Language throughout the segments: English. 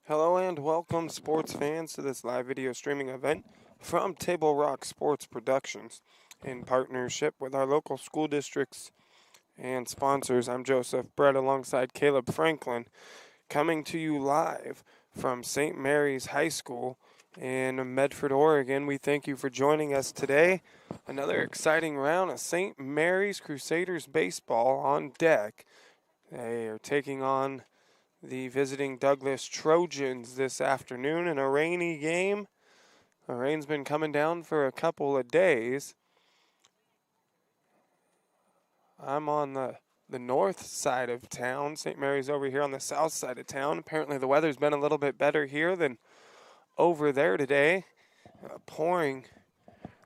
Hello and welcome, sports fans, to this live video streaming event from Table Rock Sports Productions in partnership with our local school districts and sponsors. I'm Joseph Brett alongside Caleb Franklin, coming to you live from St. Mary's High School in Medford, Oregon. We thank you for joining us today. Another exciting round of St. Mary's Crusaders baseball on deck. They are taking on the visiting Douglas Trojans this afternoon in a rainy game. The rain's been coming down for a couple of days. I'm on the north side of town. St. Mary's over here on the south side of town. Apparently the weather's been a little bit better here than over there today. Pouring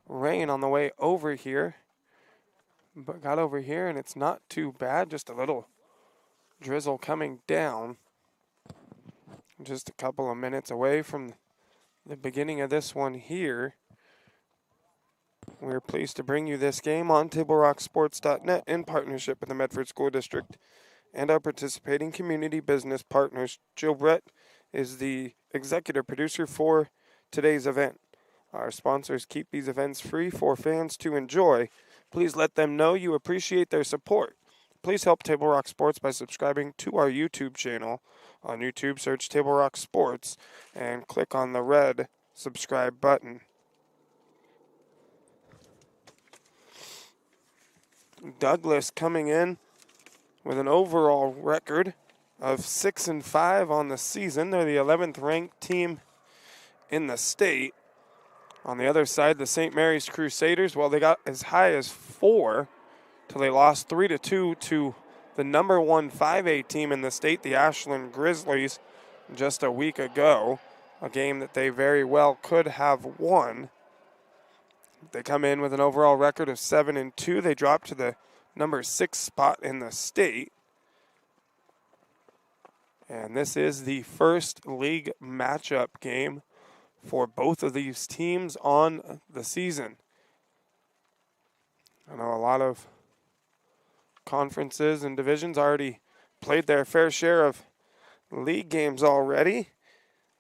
rain on the way over here. But got over here and it's not too bad. Just a little drizzle coming down. Just a couple of minutes away from the beginning of this one here. We're pleased to bring you this game on TableRockSports.net in partnership with the Medford School District and our participating community business partners. Jill Brett is the executive producer for today's event. Our sponsors keep these events free for fans to enjoy. Please let them know you appreciate their support. Please help Table Rock Sports by subscribing to our YouTube channel. On YouTube, search Table Rock Sports and click on the red subscribe button. Douglas coming in with an overall record of 6-5 on the season. They're the 11th ranked team in the state. On the other side, the St. Mary's Crusaders, well, they got as high as 4 till they lost 3-2 to the number one 5A team in the state, the Ashland Grizzlies, just a week ago. A game that they very well could have won. They come in with an overall record of 7-2. They drop to the number 6 spot in the state. And this is the first league matchup game for both of these teams on the season. I know a lot of conferences and divisions already played their fair share of league games already,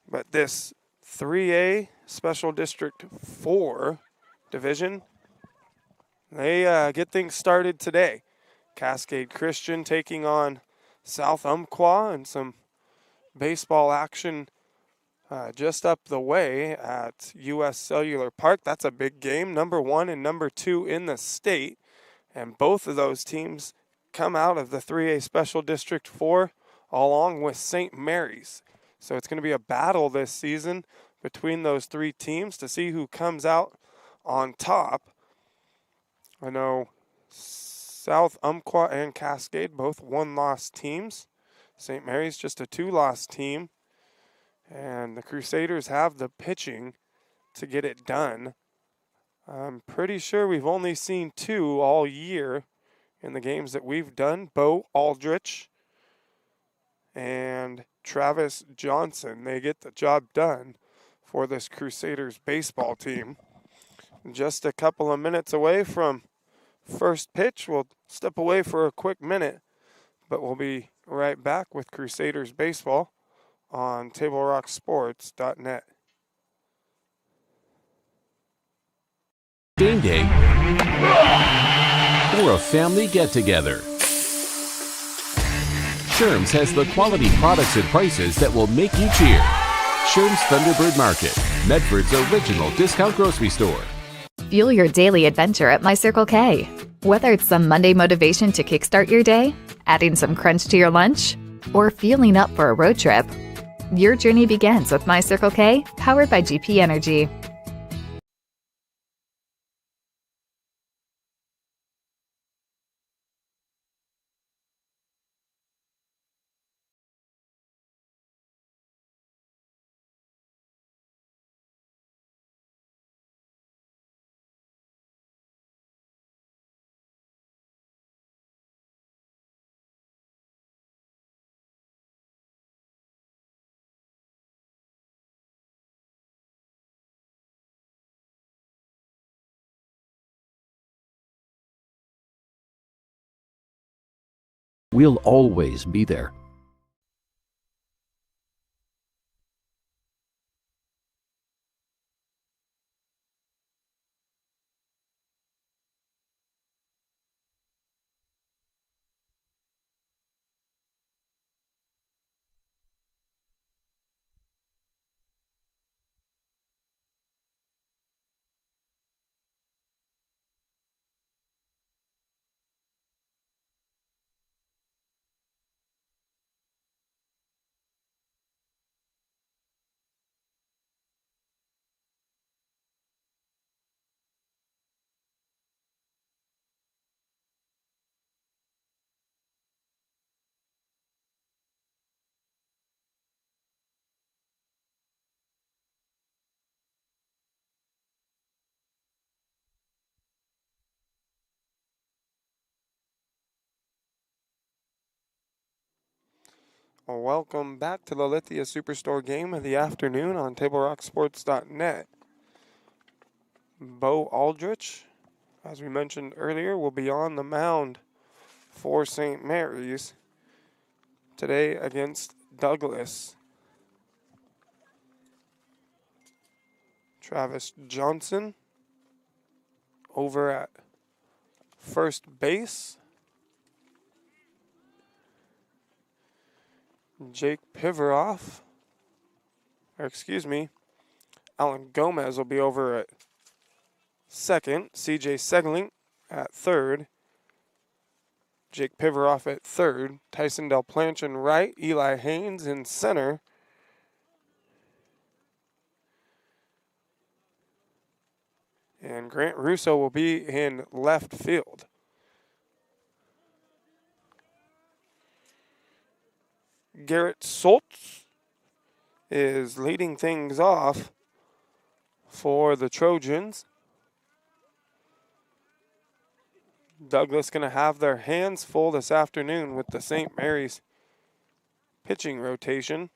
but this 3A Special District 4 division, they get things started today. Cascade Christian taking on South Umpqua, and some baseball action just up the way at U.S. Cellular Park. That's a big game, number 1 and number 2 in the state. And both of those teams come out of the 3A Special District 4 along with St. Mary's. So it's going to be a battle this season between those three teams to see who comes out on top. I know South Umpqua and Cascade, both 1-loss teams. St. Mary's just a 2-loss team. And the Crusaders have the pitching to get it done. I'm pretty sure we've only seen 2 all year in the games that we've done. Bo Aldrich and Travis Johnson. They get the job done for this Crusaders baseball team. Just a couple of minutes away from first pitch. We'll step away for a quick minute, but we'll be right back with Crusaders baseball on TableRockSports.net. Game day or a family get-together. Sherm's has the quality products and prices that will make you cheer. Sherm's Thunderbird Market, Medford's original discount grocery store. Fuel your daily adventure at My Circle K. Whether it's some Monday motivation to kickstart your day, adding some crunch to your lunch, or fueling up for a road trip, your journey begins with My Circle K, powered by GP Energy. We'll always be there. Welcome back to the Lithia Superstore game of the afternoon on TableRockSports.net. Bo Aldrich, as we mentioned earlier, will be on the mound for St. Mary's today against Douglas. Travis Johnson over at first base. Jake Piveroff, Alan Gomez will be over at second. CJ Segling at third. Jake Piveroff at third. Tyson Del Planche in right. Eli Haynes in center. And Grant Russo will be in left field. Garrett Soltz is leading things off for the Trojans. Douglas going to have their hands full this afternoon with the St. Mary's pitching rotation.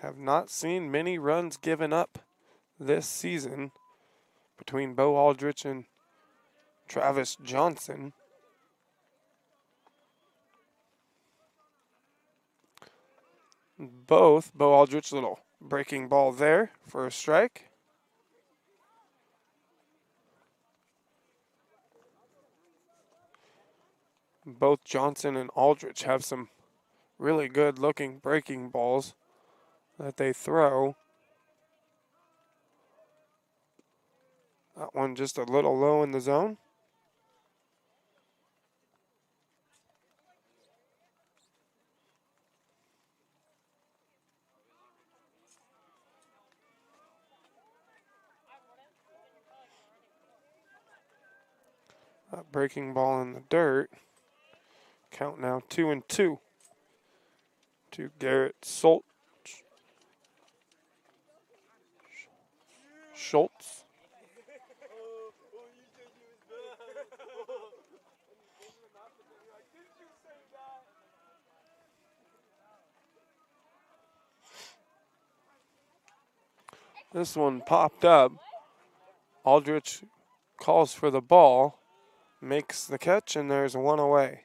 Have not seen many runs given up this season between Bo Aldrich and Travis Johnson. Bo Aldrich, little breaking ball there for a strike. Both Johnson and Aldrich have some really good looking breaking balls that they throw. That one just a little low in the zone. That breaking ball in the dirt. Count now 2-2 to Garrett Schultz. This one popped up. Aldrich calls for the ball, makes the catch, and there's one away.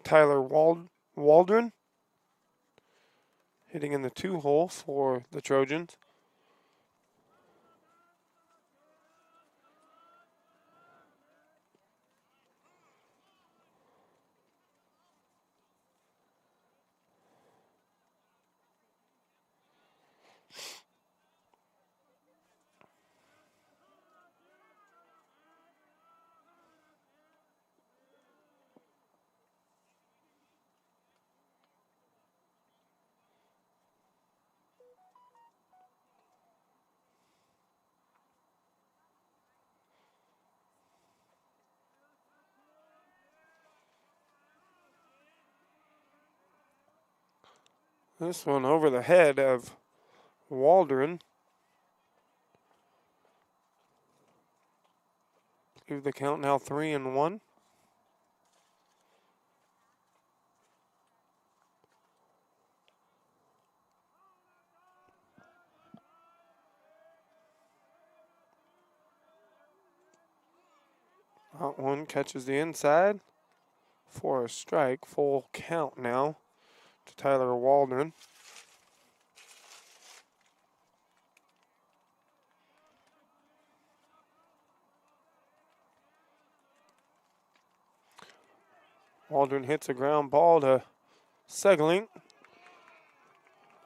Tyler Waldron hitting in the 2-hole for the Trojans. This one over the head of Waldron. Leave the count now 3-1. That one catches the inside for a strike. Full count now to Tyler Waldron. Waldron hits a ground ball to Segling.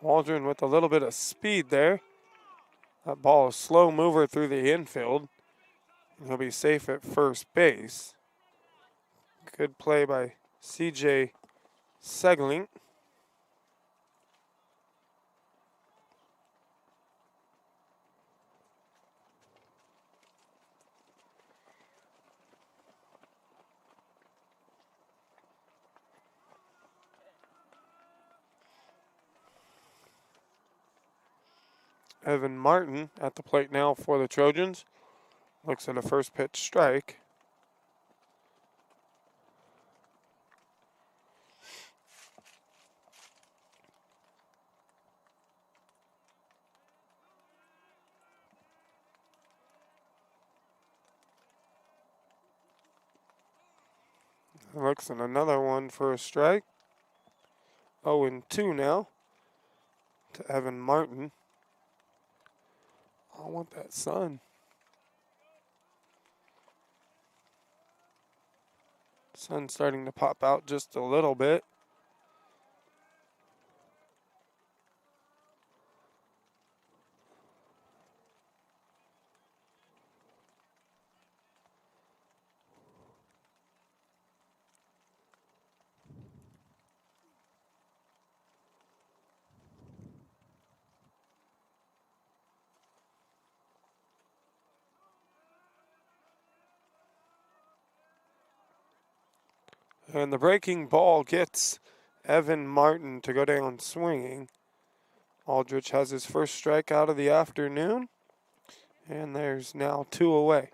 Waldron with a little bit of speed there. That ball is slow mover through the infield. He'll be safe at first base. Good play by CJ Segling. Evan Martin at the plate now for the Trojans. Looks at a first pitch strike. Looks at another one for a strike. 0-2 now to Evan Martin. I want that sun. Sun's starting to pop out just a little bit. And the breaking ball gets Evan Martin to go down swinging. Aldrich has his first strikeout of the afternoon. And there's now 2 away.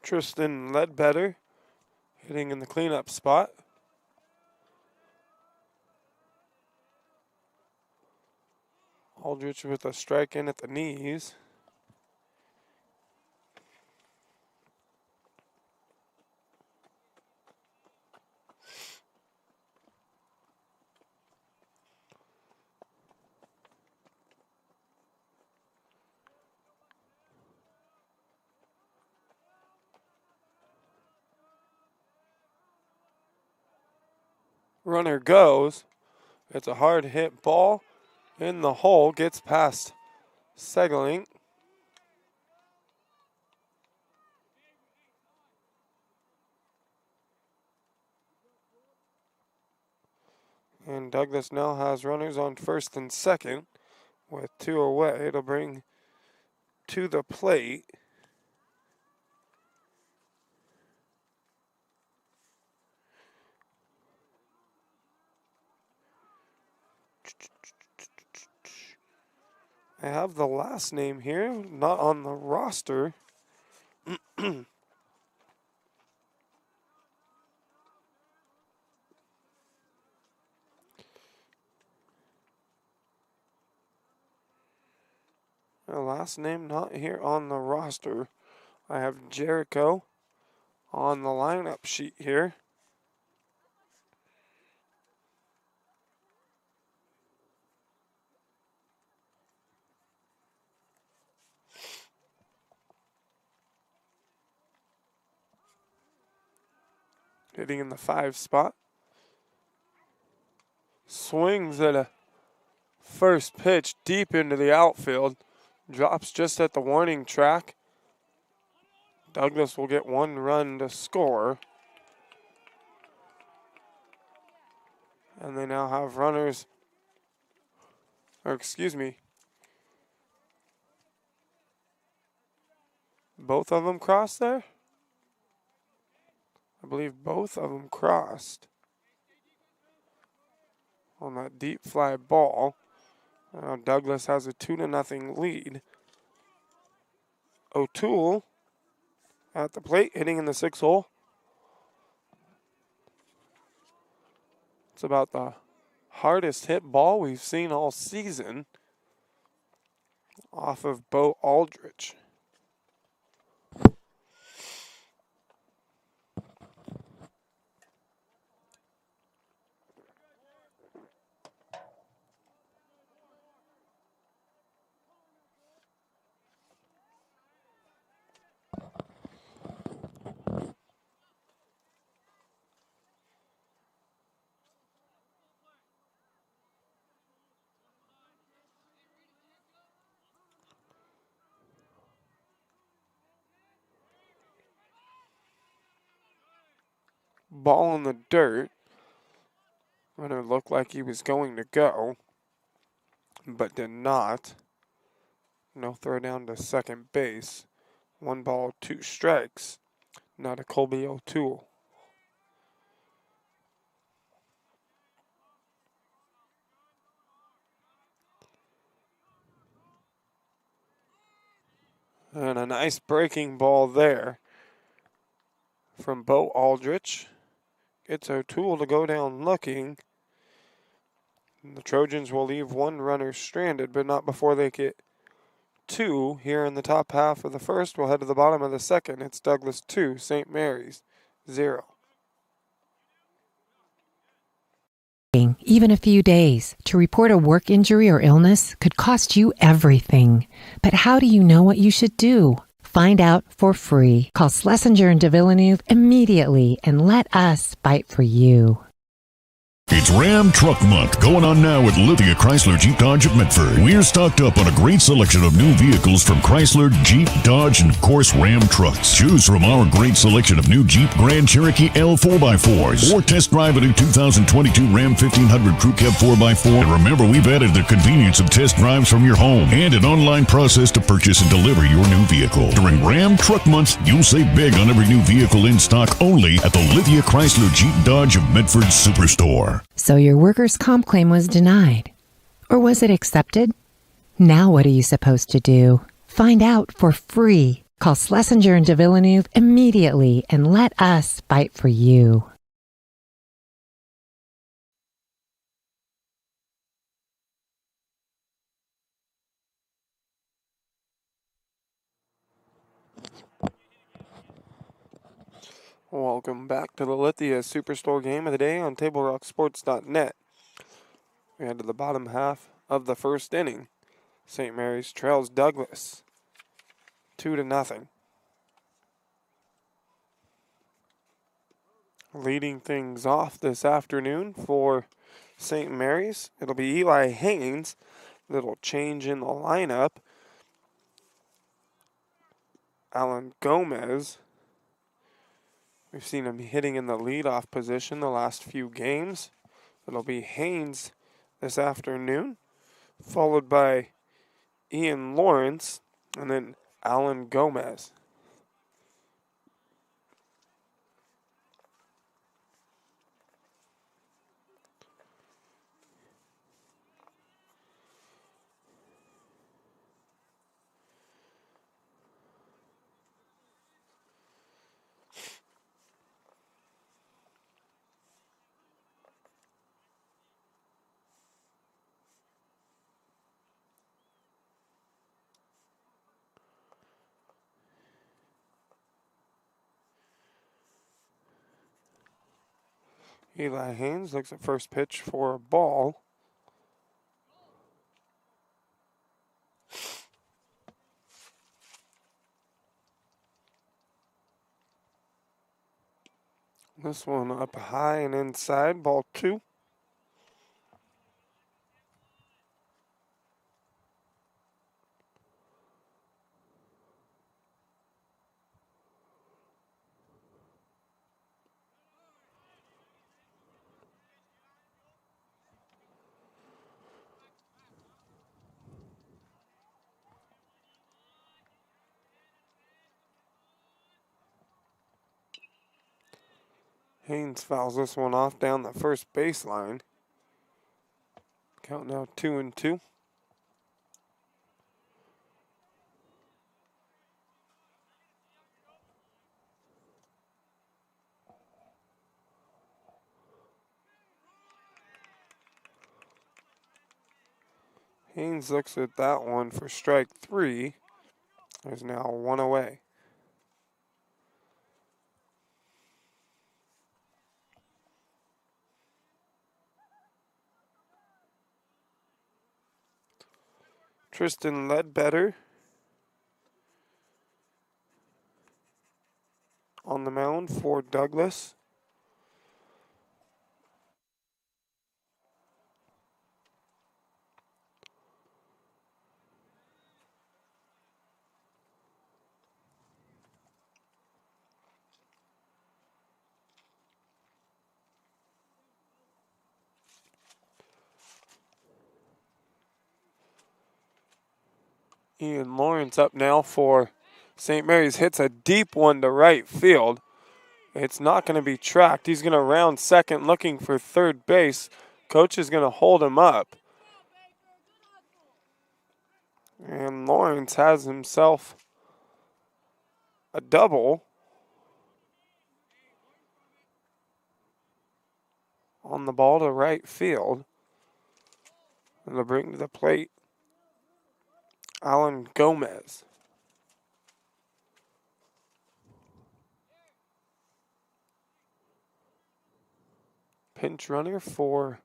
Tristan Ledbetter hitting in the cleanup spot. Aldrich with a strike in at the knees. Runner goes. It's a hard hit ball in the hole. Gets past Segling. And Douglas now has runners on first and second with 2 away. It'll bring to the plate I have the last name here, not on the roster. The last name not here on the roster. I have Jericho on the lineup sheet here. Hitting in the 5 spot. Swings at a first pitch deep into the outfield. Drops just at the warning track. Douglas will get 1 run to score. And they now have runners, or excuse me, both of them crossed there? I believe both of them crossed on that deep fly ball. Now Douglas has a 2-0 lead. O'Toole at the plate, hitting in the 6 hole. It's about the hardest hit ball we've seen all season off of Bo Aldrich. ball in the dirt. Runner looked like he was going to go, but did not. No throw down to second base. 1 ball, 2 strikes. Now to Colby O'Toole. And a nice breaking ball there from Bo Aldrich. Gets O'Toole to go down looking. The Trojans will leave 1 runner stranded, but not before they get 2 here in the top half of the first. We'll head to the bottom of the second. It's Douglas 2, St. Mary's 0. Even a few days to report a work injury or illness could cost you everything. But how do you know what you should do? Find out for free. Call Schlesinger and de Villeneuve immediately and let us fight for you. It's Ram Truck Month going on now at Lithia Chrysler Jeep Dodge of Medford. We're stocked up on a great selection of new vehicles from Chrysler, Jeep, Dodge, and of course Ram trucks. Choose from our great selection of new Jeep Grand Cherokee L 4x4s or test drive a new 2022 Ram 1500 Crew Cab 4x4. And remember, we've added the convenience of test drives from your home and an online process to purchase and deliver your new vehicle. During Ram Truck Month, you'll save big on every new vehicle in stock only at the Lithia Chrysler Jeep Dodge of Medford Superstore. So your workers' comp claim was denied. Or was it accepted? Now what are you supposed to do? Find out for free. Call Schlesinger and de Villeneuve immediately and let us fight for you. Welcome back to the Lithia Superstore game of the day on TableRockSports.net. We head to the bottom half of the first inning. St. Mary's trails Douglas 2-0. Leading things off this afternoon for St. Mary's, it'll be Eli Haynes. Little change in the lineup. Alan Gomez. We've seen him hitting in the leadoff position the last few games. It'll be Haynes this afternoon, followed by Ian Lawrence, and then Alan Gomez. Eli Haynes looks at first pitch for a ball. This one up high and inside, ball 2. Haynes fouls this one off down the first baseline. Count now 2-2. Haynes looks at that one for strike 3. There's now 1 away. Tristan Ledbetter on the mound for Douglas. Ian Lawrence up now for St. Mary's. Hits a deep one to right field. It's not going to be tracked. He's going to round second looking for third base. Coach is going to hold him up. And Lawrence has himself a double on the ball to right field. And to bring to the plate Alan Gomez. Pinch runner for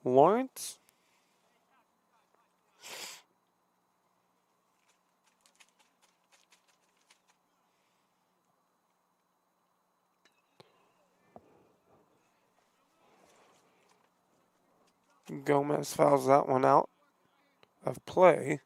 Lawrence. Gomez fouls that one out of play.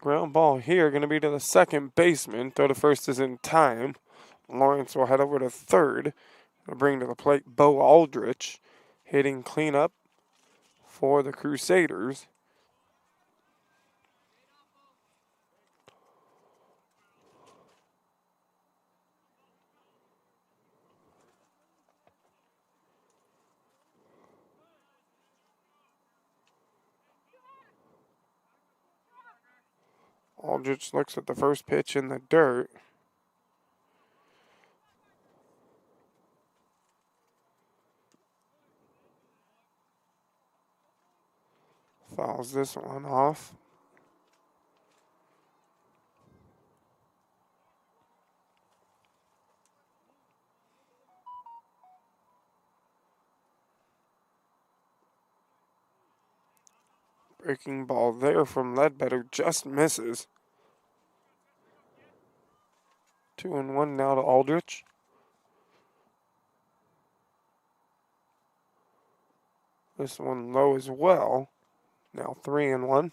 Ground ball here, going to be to the second baseman. Throw to first is in time. Lawrence will head over to third. Will bring to the plate Bo Aldrich, hitting cleanup for the Crusaders. Aldrich looks at the first pitch in the dirt. Fouls this one off. Breaking ball there from Ledbetter just misses. 2-1 now to Aldrich. This one low as well. Now 3-1.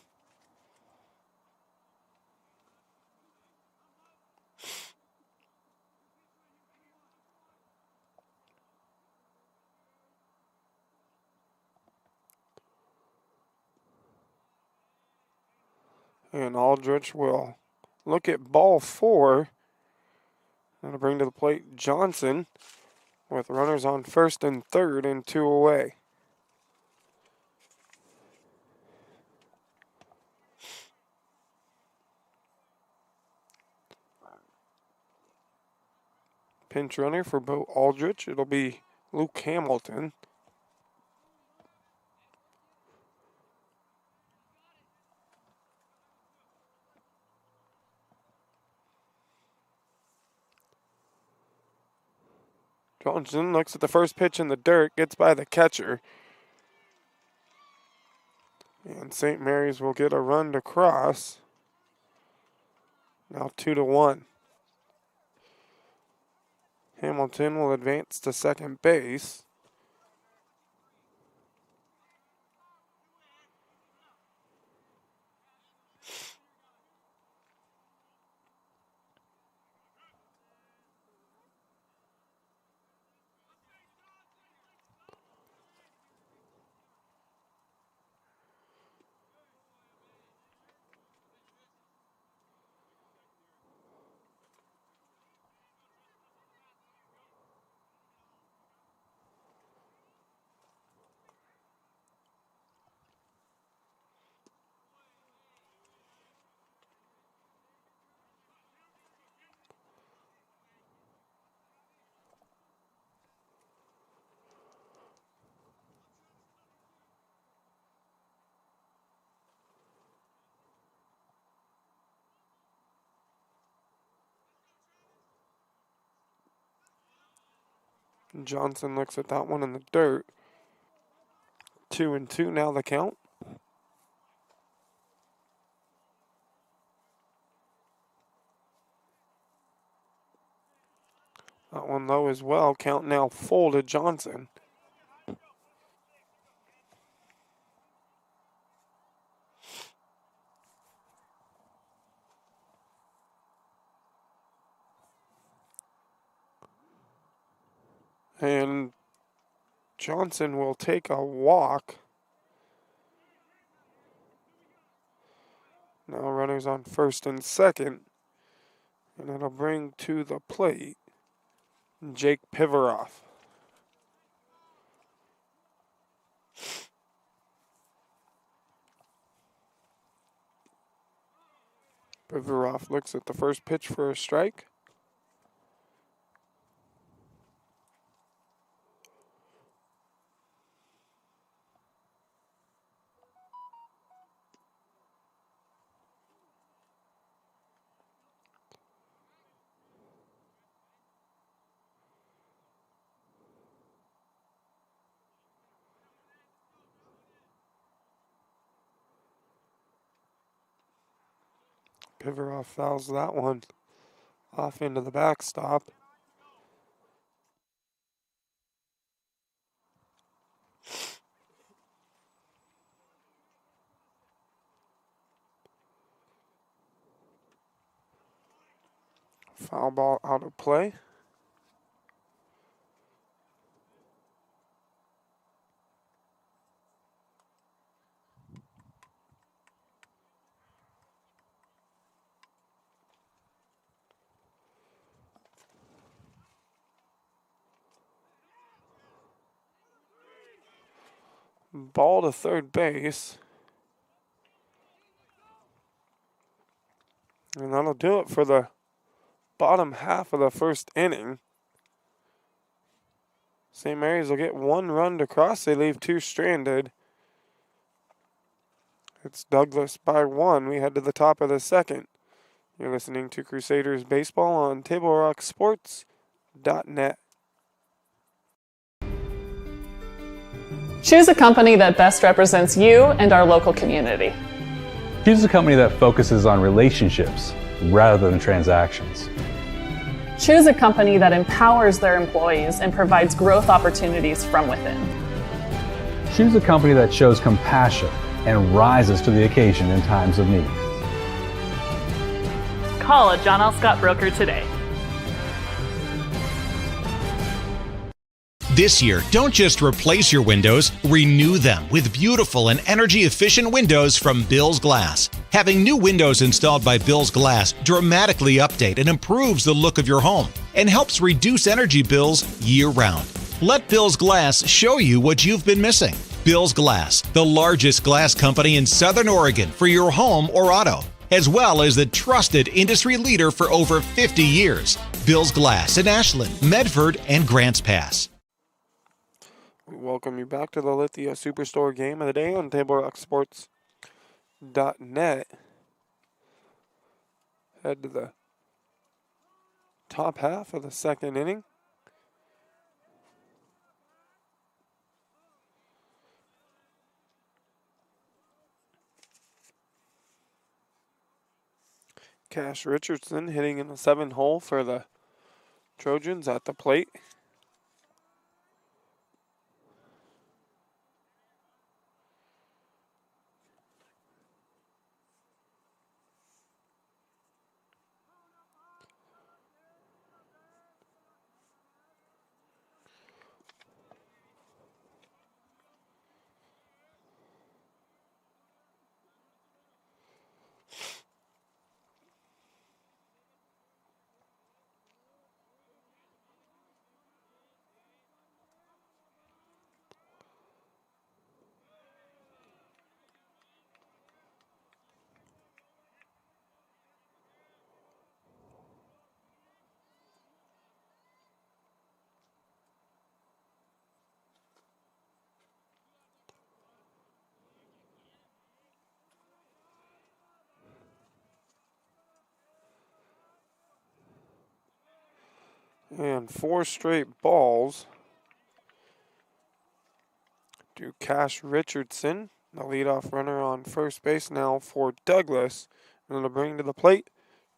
And Aldrich will look at ball 4. And to bring to the plate Johnson with runners on first and third and 2 away. Pinch runner for Bo Aldrich. It'll be Luke Hamilton. Johnson looks at the first pitch in the dirt, gets by the catcher. And St. Mary's will get a run to cross. Now 2-1. Hamilton will advance to second base. Johnson looks at that one in the dirt. 2-2 now the count. That one low as well. Count now full to Johnson. And Johnson will take a walk. Now runners on first and second. And it'll bring to the plate Jake Pivaroff. Pivaroff looks at the first pitch for a strike. Pivaroff fouls that one off into the backstop. Foul ball out of play. Ball to third base. And that'll do it for the bottom half of the first inning. St. Mary's will get one run to cross. They leave two stranded. It's Douglas by one. We head to the top of the second. You're listening to Crusaders Baseball on TableRockSports.net. Choose a company that best represents you and our local community. Choose a company that focuses on relationships rather than transactions. Choose a company that empowers their employees and provides growth opportunities from within. Choose a company that shows compassion and rises to the occasion in times of need. Call a John L. Scott broker today. This year, don't just replace your windows, renew them with beautiful and energy-efficient windows from Bill's Glass. Having new windows installed by Bill's Glass dramatically update and improves the look of your home and helps reduce energy bills year-round. Let Bill's Glass show you what you've been missing. Bill's Glass, the largest glass company in Southern Oregon for your home or auto, as well as the trusted industry leader for over 50 years. Bill's Glass in Ashland, Medford, and Grants Pass. We welcome you back to the Lithia Superstore game of the day on TableRockSports.net. Head to the top half of the second inning. Cash Richardson hitting in the 7th hole for the Trojans at the plate. And 4 straight balls to Cash Richardson, the leadoff runner on first base now for Douglas. And it'll bring to the plate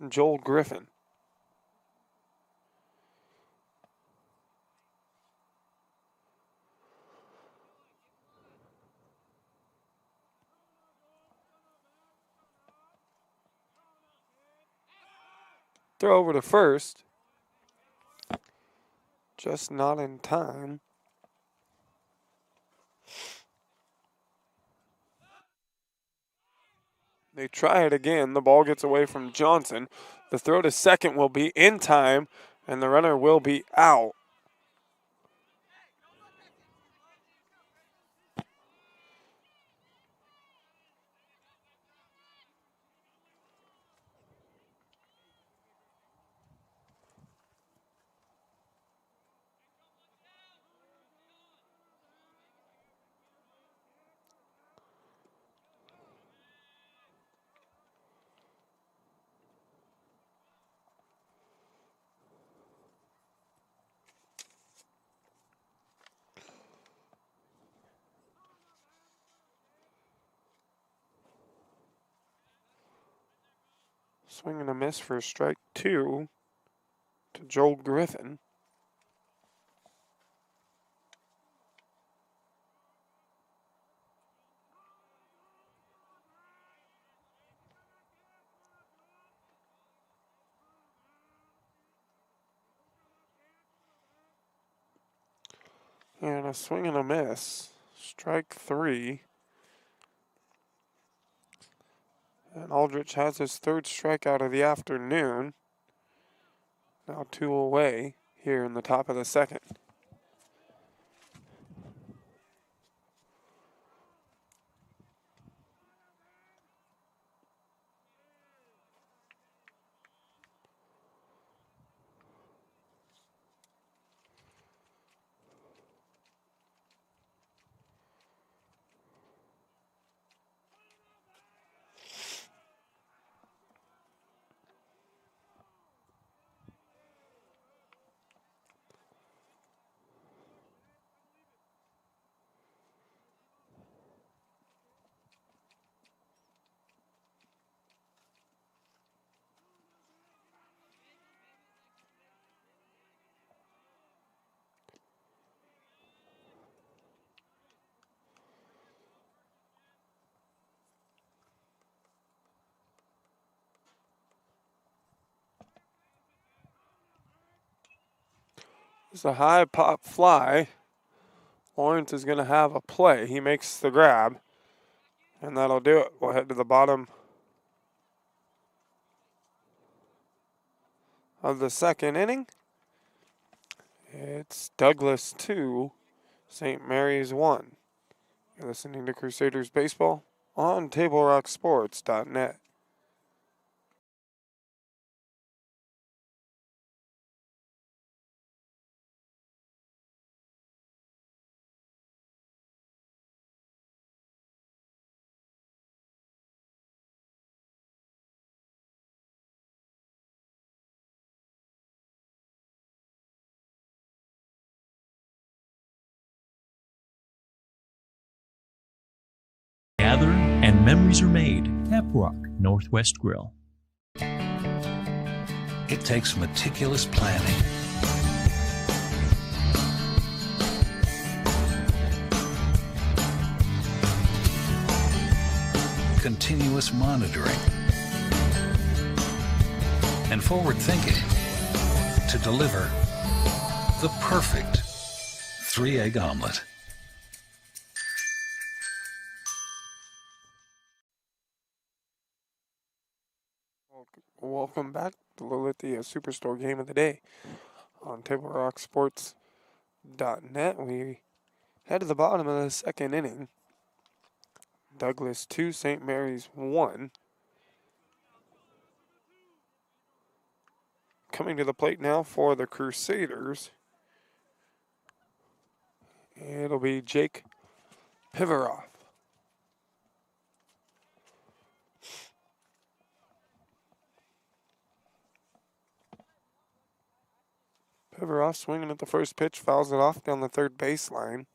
Joel Griffin. Throw over to first. Just not in time. They try it again. The ball gets away from Johnson. The throw to second will be in time, and the runner will be out. Swing and a miss for strike 2 to Joel Griffin. And a swing and a miss. Strike 3. And Aldrich has his third strikeout of the afternoon. Now 2 away here in the top of the second. It's a high pop fly. Lawrence is going to have a play. He makes the grab, and that'll do it. We'll head to the bottom of the second inning. It's Douglas 2, St. Mary's 1. You're listening to Crusaders Baseball on TableRockSports.net. Gather and memories are made. Tap Rock Northwest Grill. It takes meticulous planning, continuous monitoring, and forward thinking to deliver the perfect 3-egg omelet. Welcome back to Lilithia Superstore Game of the Day on TableRockSports.net. We head to the bottom of the second inning. Douglas 2, St. Mary's 1. Coming to the plate now for the Crusaders, it'll be Jake Pivaroff. Pivaroff swinging at the first pitch, fouls it off down the third baseline.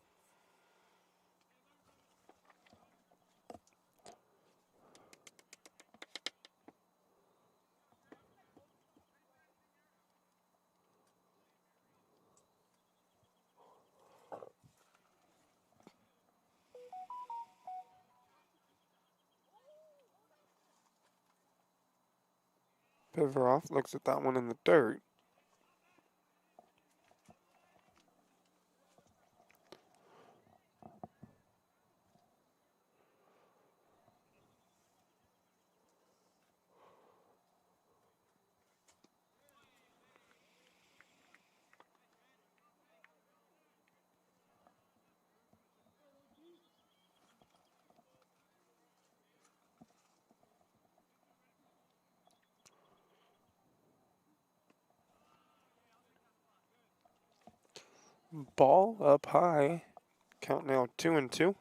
Piveroff looks at that one in the dirt. Ball up high. Count now 2-2.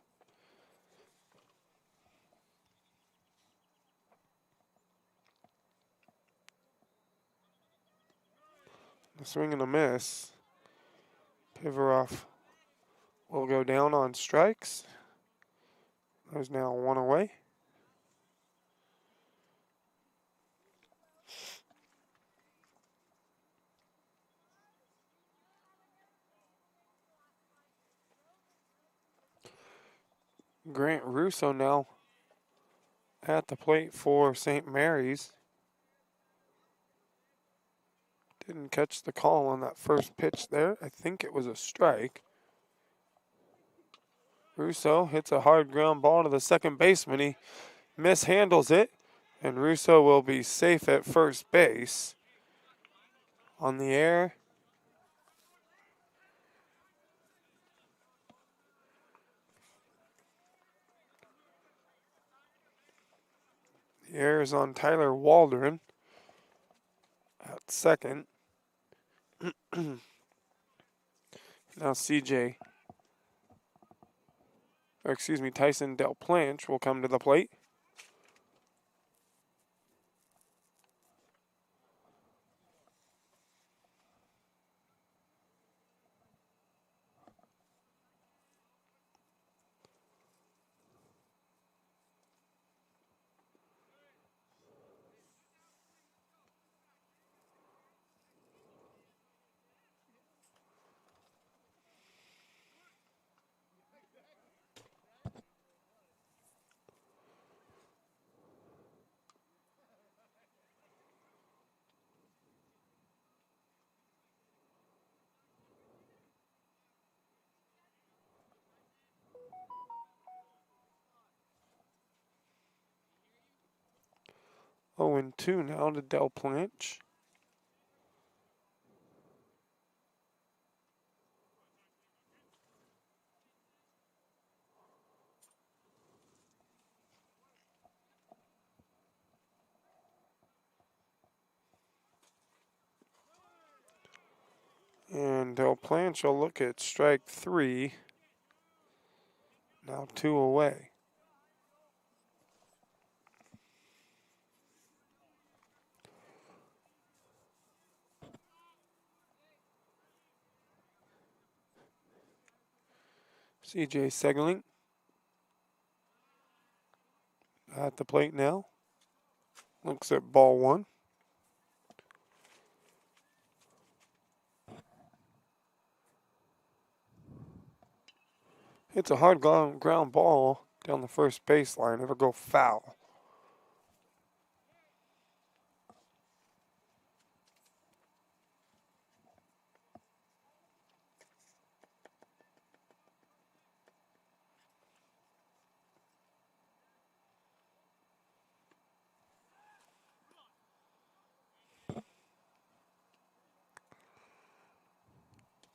A swing and a miss. Piveroff will go down on strikes. There's now one away. Grant Russo now at the plate for St. Mary's. Didn't catch the call on that first pitch there. I think it was a strike. Russo hits a hard ground ball to the second baseman. He mishandles it, and Russo will be safe at first base. On the air. The air is on Tyler Waldron at second. Now Tyson Del Planche will come to the plate. Oh, and 2 now to Del Planche. And Del Planche will look at strike 3. Now 2 away. CJ Segling at the plate now. Looks at ball 1. It's a hard ground ball down the first baseline. It'll go foul.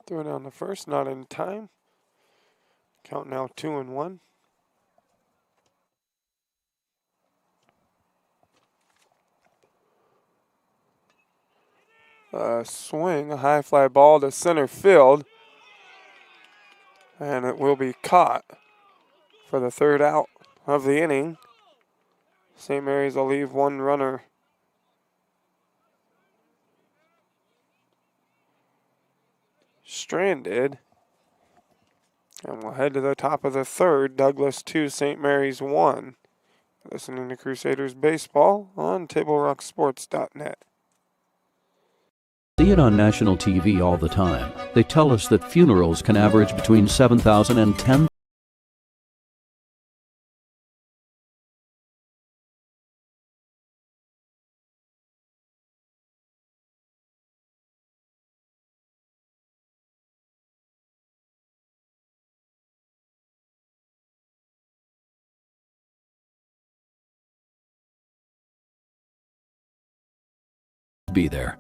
Throw down the first, not in time. Count now 2-1. Swing, a high fly ball to center field. And it will be caught for the third out of the inning. St. Mary's will leave one runner stranded. And we'll head to the top of the third. Douglas 2, St. Mary's 1. Listening to Crusaders Baseball on TableRockSports.net. See it on national TV all the time. They tell us that funerals can average between 7,000 and 10,000. be there.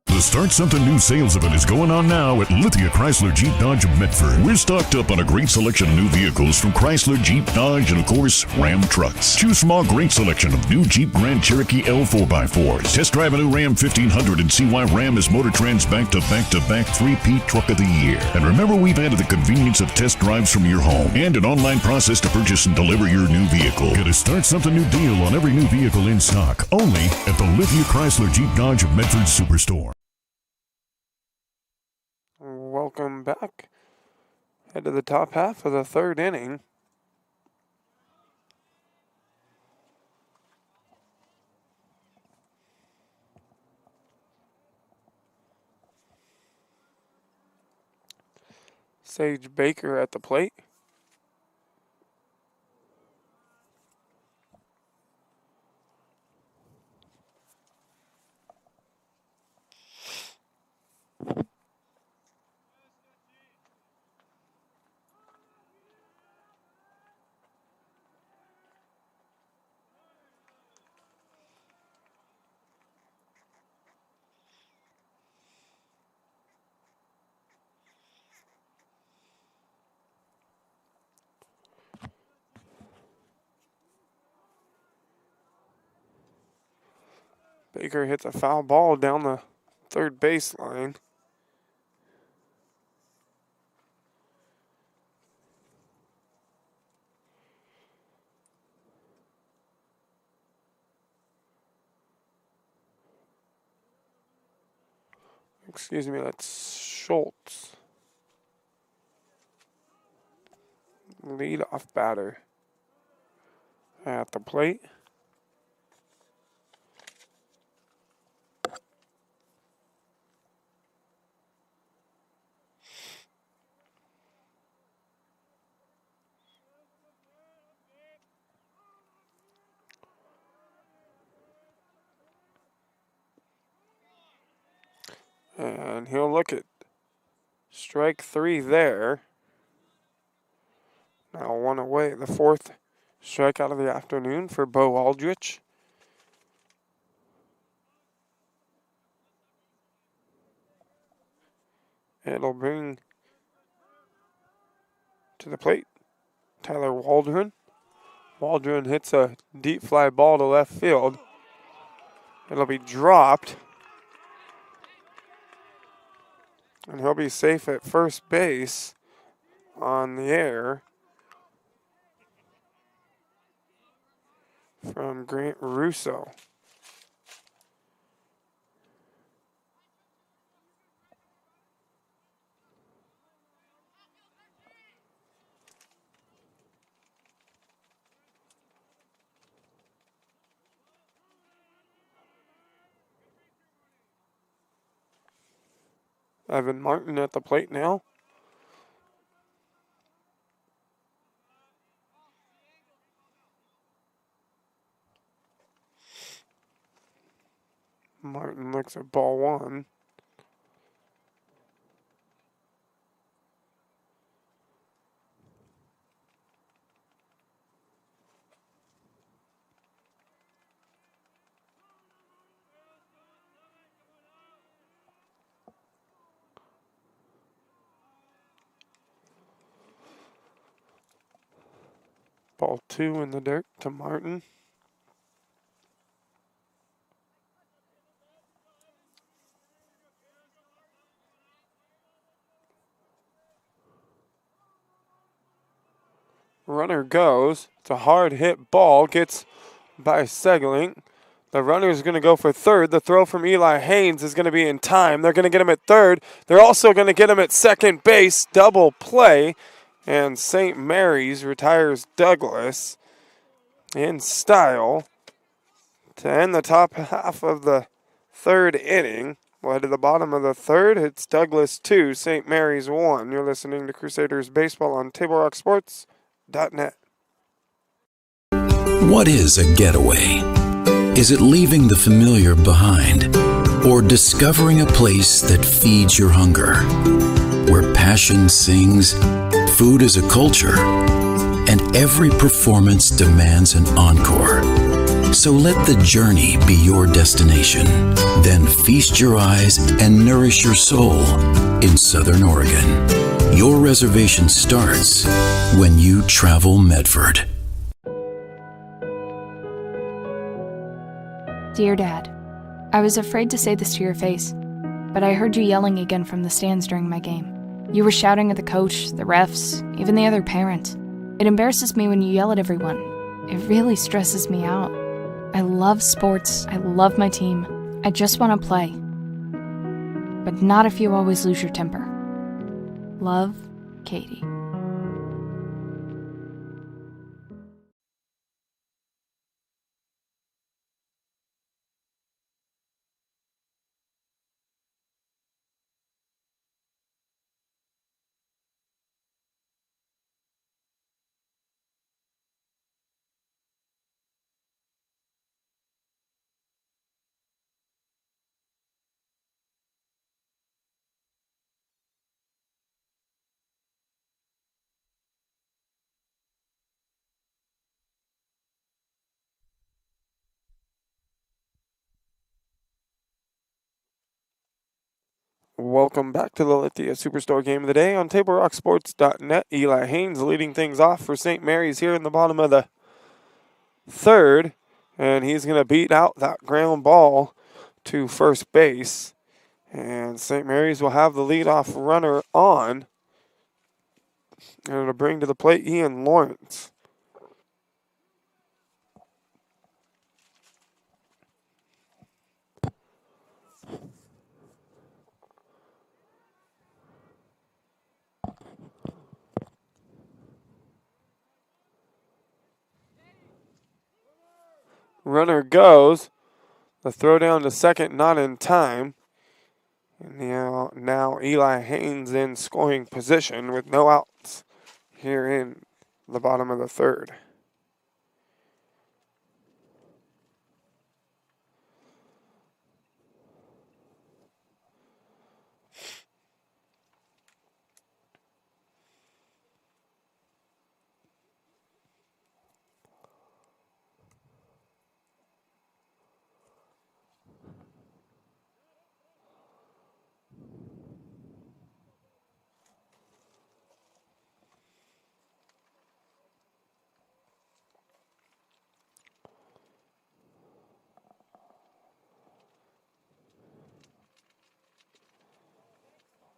The Start Something New sales event is going on now at Lithia Chrysler Jeep Dodge of Medford. We're stocked up on a great selection of new vehicles from Chrysler, Jeep, Dodge, and of course, Ram trucks. Choose from our great selection of new Jeep Grand Cherokee L4x4s. Test drive a new Ram 1500 and see why Ram is Motor Trend's back-to-back-to-back 3P Truck of the Year. And remember, we've added the convenience of test drives from your home and an online process to purchase and deliver your new vehicle. Get a Start Something New deal on every new vehicle in stock, only at the Lithia Chrysler Jeep Dodge of Medford Superstore. Welcome back. Head to the top half of the third inning. Sage Baker at the plate. Baker hits a foul ball down the third baseline. Excuse me, that's Schultz. Lead-off batter at the plate. And he'll look at strike three there. Now one away, the fourth strikeout of the afternoon for Bo Aldrich. It'll bring to the plate Tyler Waldron. Waldron hits a deep fly ball to left field. It'll be dropped. And he'll be safe at first base on the air from Grant Russo. Evan Martin at the plate now. Martin looks at ball one. Ball two in the dirt to Martin. Runner goes. It's a hard hit ball. Gets by Segling. The runner is going to go for third. The throw from Eli Haynes is going to be in time. They're going to get him at third. They're also going to get him at second base. Double play. And St. Mary's retires Douglas in style to end the top half of the third inning. We'll head to the bottom of the third. It's Douglas 2, St. Mary's 1. You're listening to Crusaders Baseball on TableRockSports.net. What is a getaway? Is it leaving the familiar behind? Or discovering a place that feeds your hunger? Where passion sings, food is a culture, and every performance demands an encore. So let the journey be your destination. Then feast your eyes and nourish your soul in Southern Oregon. Your reservation starts when you travel Medford. Dear Dad, I was afraid to say this to your face, but I heard you yelling again from the stands during my game. You were shouting at the coach, the refs, even the other parents. It embarrasses me when you yell at everyone. It really stresses me out. I love sports. I love my team. I just want to play. But not if you always lose your temper. Love, Katie. Welcome back to the Lithia Superstore Game of the Day on TableRockSports.net. Eli Haynes leading things off for St. Mary's here in the bottom of the third. And he's going to beat out that ground ball to first base. And St. Mary's will have the leadoff runner on. And it'll bring to the plate Ian Lawrence. Runner goes. The throw down to second, not in time. And now Eli Haynes in scoring position with no outs here in the bottom of the third.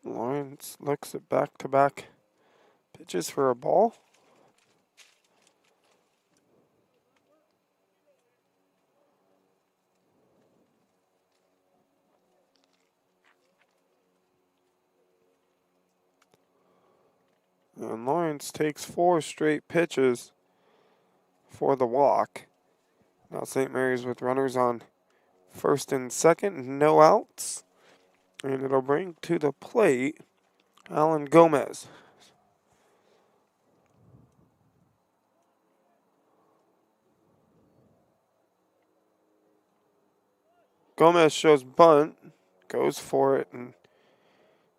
Lawrence looks at back-to-back pitches for a ball. And Lawrence takes 4 straight pitches for the walk. Now St. Mary's with runners on first and second, no outs. And it'll bring to the plate Alan Gomez. Gomez shows bunt, goes for it, and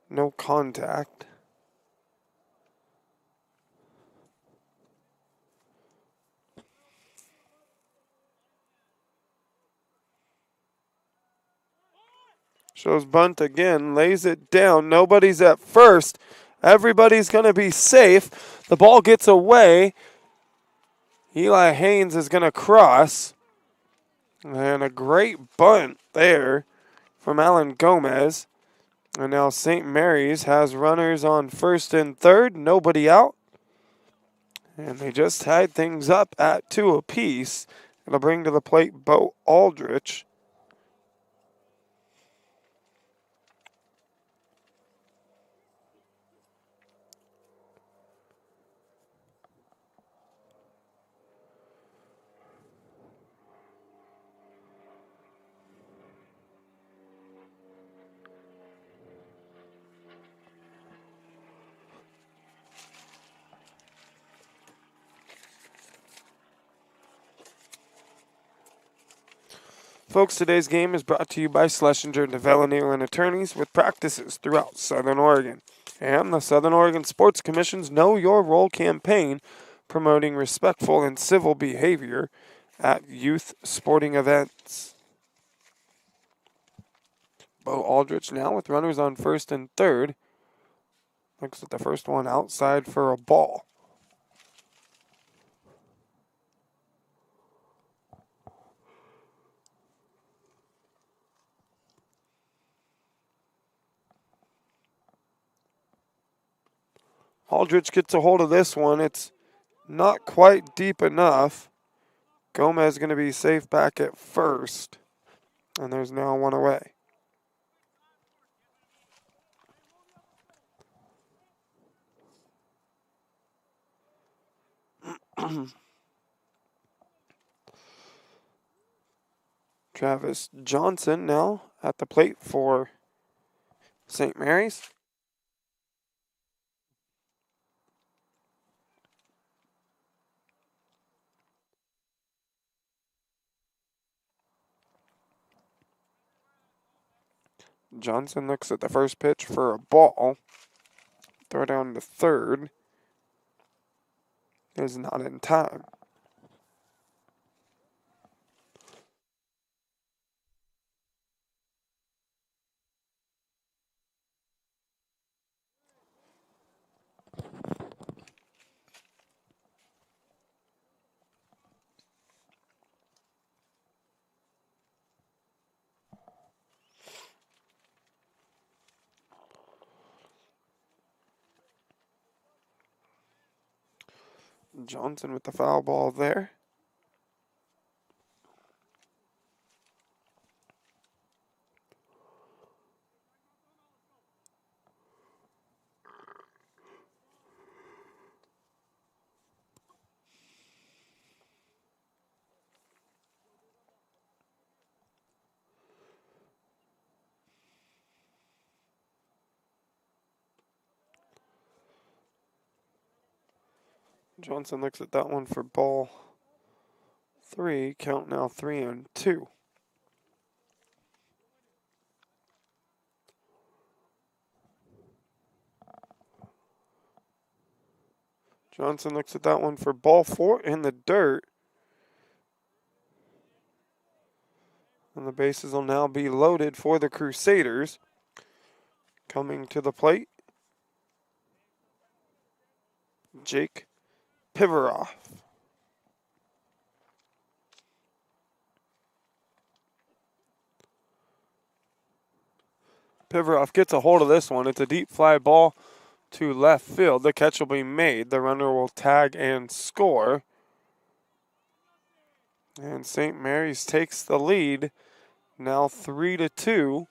no contact. Shows bunt again, lays it down. Nobody's at first. Everybody's going to be safe. The ball gets away. Eli Haynes is going to cross. And a great bunt there from Alan Gomez. And now St. Mary's has runners on first and third. Nobody out. And they just tied things up at 2 apiece. It'll bring to the plate Bo Aldrich. Folks, today's game is brought to you by Schlesinger, Develanier and Attorneys with practices throughout Southern Oregon. And the Southern Oregon Sports Commission's Know Your Role campaign promoting respectful and civil behavior at youth sporting events. Bo Aldrich now with runners on first and third. Looks at the first one outside for a ball. Aldrich gets a hold of this one. It's not quite deep enough. Gomez going to be safe back at first. And there's now one away. Travis Johnson now at the plate for St. Mary's. Johnson looks at the first pitch for a ball. Throw down to third. Is not in time. Johnson with the foul ball there. Johnson looks at that one for ball 3. Count now 3-2. Johnson looks at that one for ball 4 in the dirt. And the bases will now be loaded for the Crusaders. Coming to the plate, Jake Pivaroff. Pivaroff gets a hold of this one. It's a deep fly ball to left field. The catch will be made. The runner will tag and score. And St. Mary's takes the lead. Now 3-2.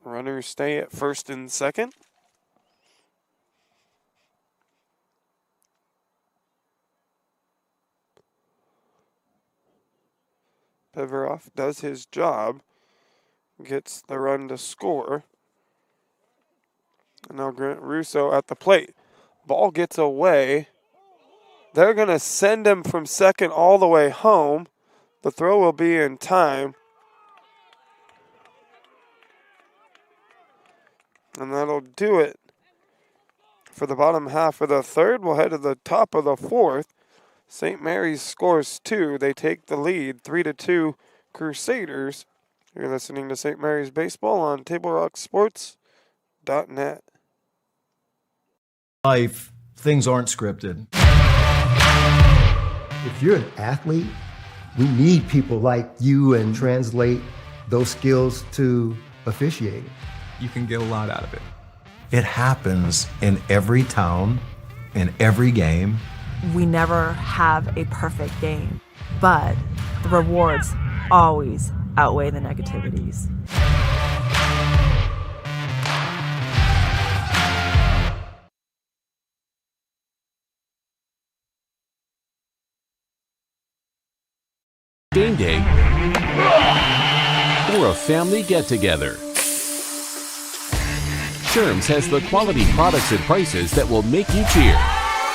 Runners stay at first and second. Pivaroff does his job, gets the run to score. And now Grant Russo at the plate. Ball gets away. They're going to send him from second all the way home. The throw will be in time. And that'll do it for the bottom half of the third. We'll head to the top of the fourth. St. Mary's scores 2. They take the lead, 3-2 Crusaders. You're listening to St. Mary's Baseball on TableRockSports.net. Life, things aren't scripted. If you're an athlete, we need people like you and translate those skills to officiating. You can get a lot out of it. It happens in every town, in every game. We never have a perfect game, but the rewards always outweigh the negativities. Game day or a family get-together. Sherm's has the quality products and prices that will make you cheer.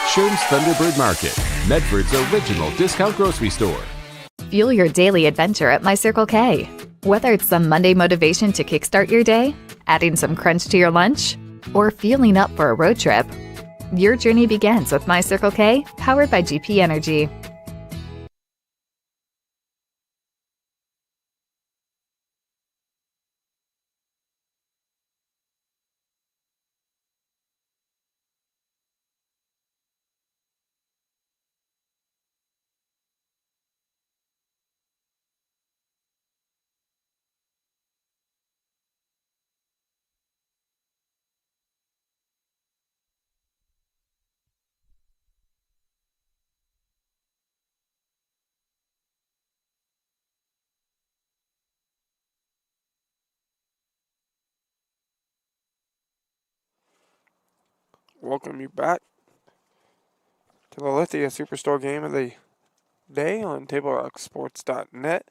Sherm's Thunderbird Market, Medford's original discount grocery store. Fuel your daily adventure at my Circle K. Whether it's some Monday motivation to kickstart your day, adding some crunch to your lunch, or feeling up for a road trip. Your journey begins with My Circle K, powered by GP Energy. Welcome you back to the Lithia Superstore game of the day on TableRockSports.net.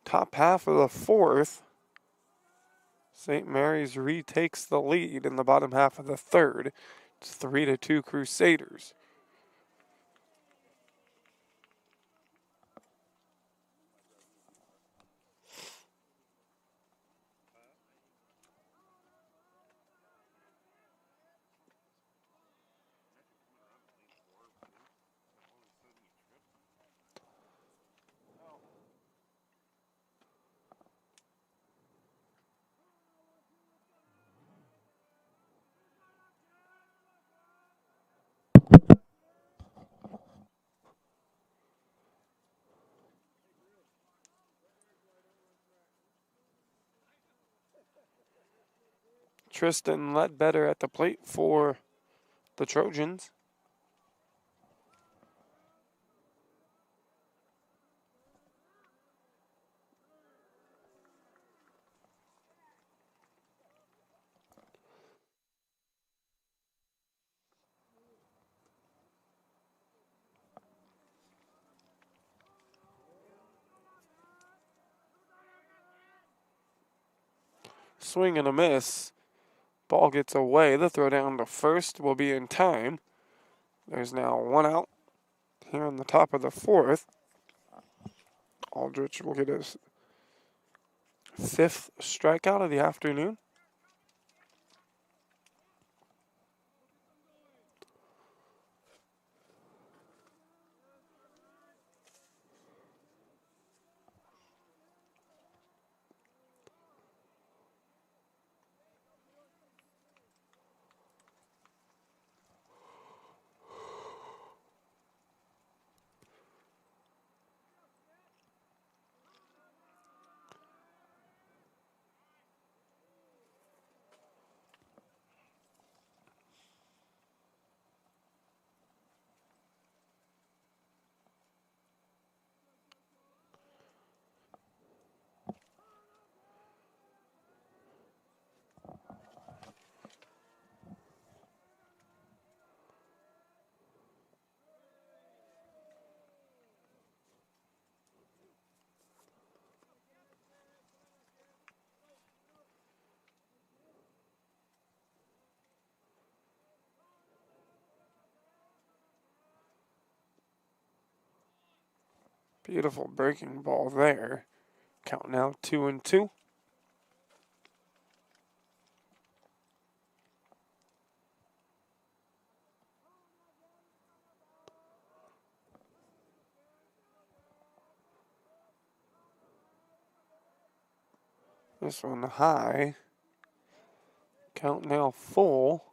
Top half of the fourth. St. Mary's retakes the lead in the bottom half of the third. It's 3-2 Crusaders. Tristan Ledbetter at the plate for the Trojans. Swing and a miss. Ball gets away. The throw down to first will be in time. There's now one out here on the top of the fourth. Aldrich will get his fifth strikeout of the afternoon. Beautiful breaking ball there. Count now 2-2. This one high. Count now full.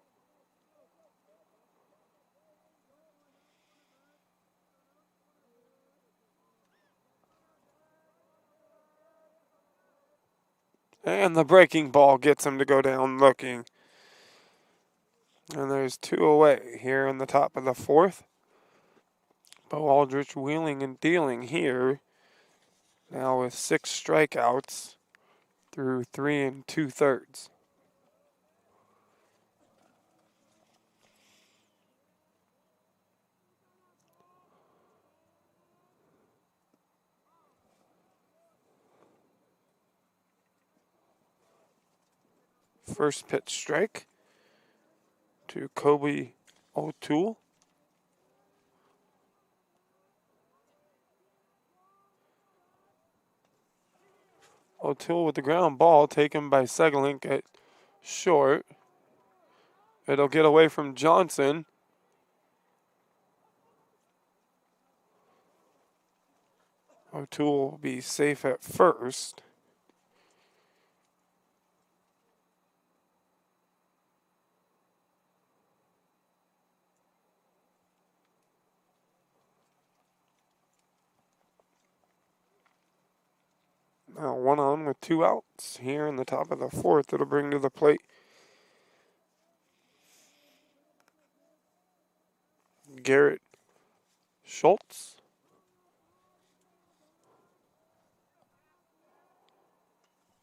And the breaking ball gets him to go down looking. And there's two away here in the top of the fourth. Bo Aldrich wheeling and dealing here. Now with 6 strikeouts through 3 2/3. First pitch strike to Kobe O'Toole. O'Toole with the ground ball taken by Segalink at short. It'll get away from Johnson. O'Toole will be safe at first. Now 1 on with 2 outs here in the top of the 4th. It'll bring to the plate Garrett Schultz.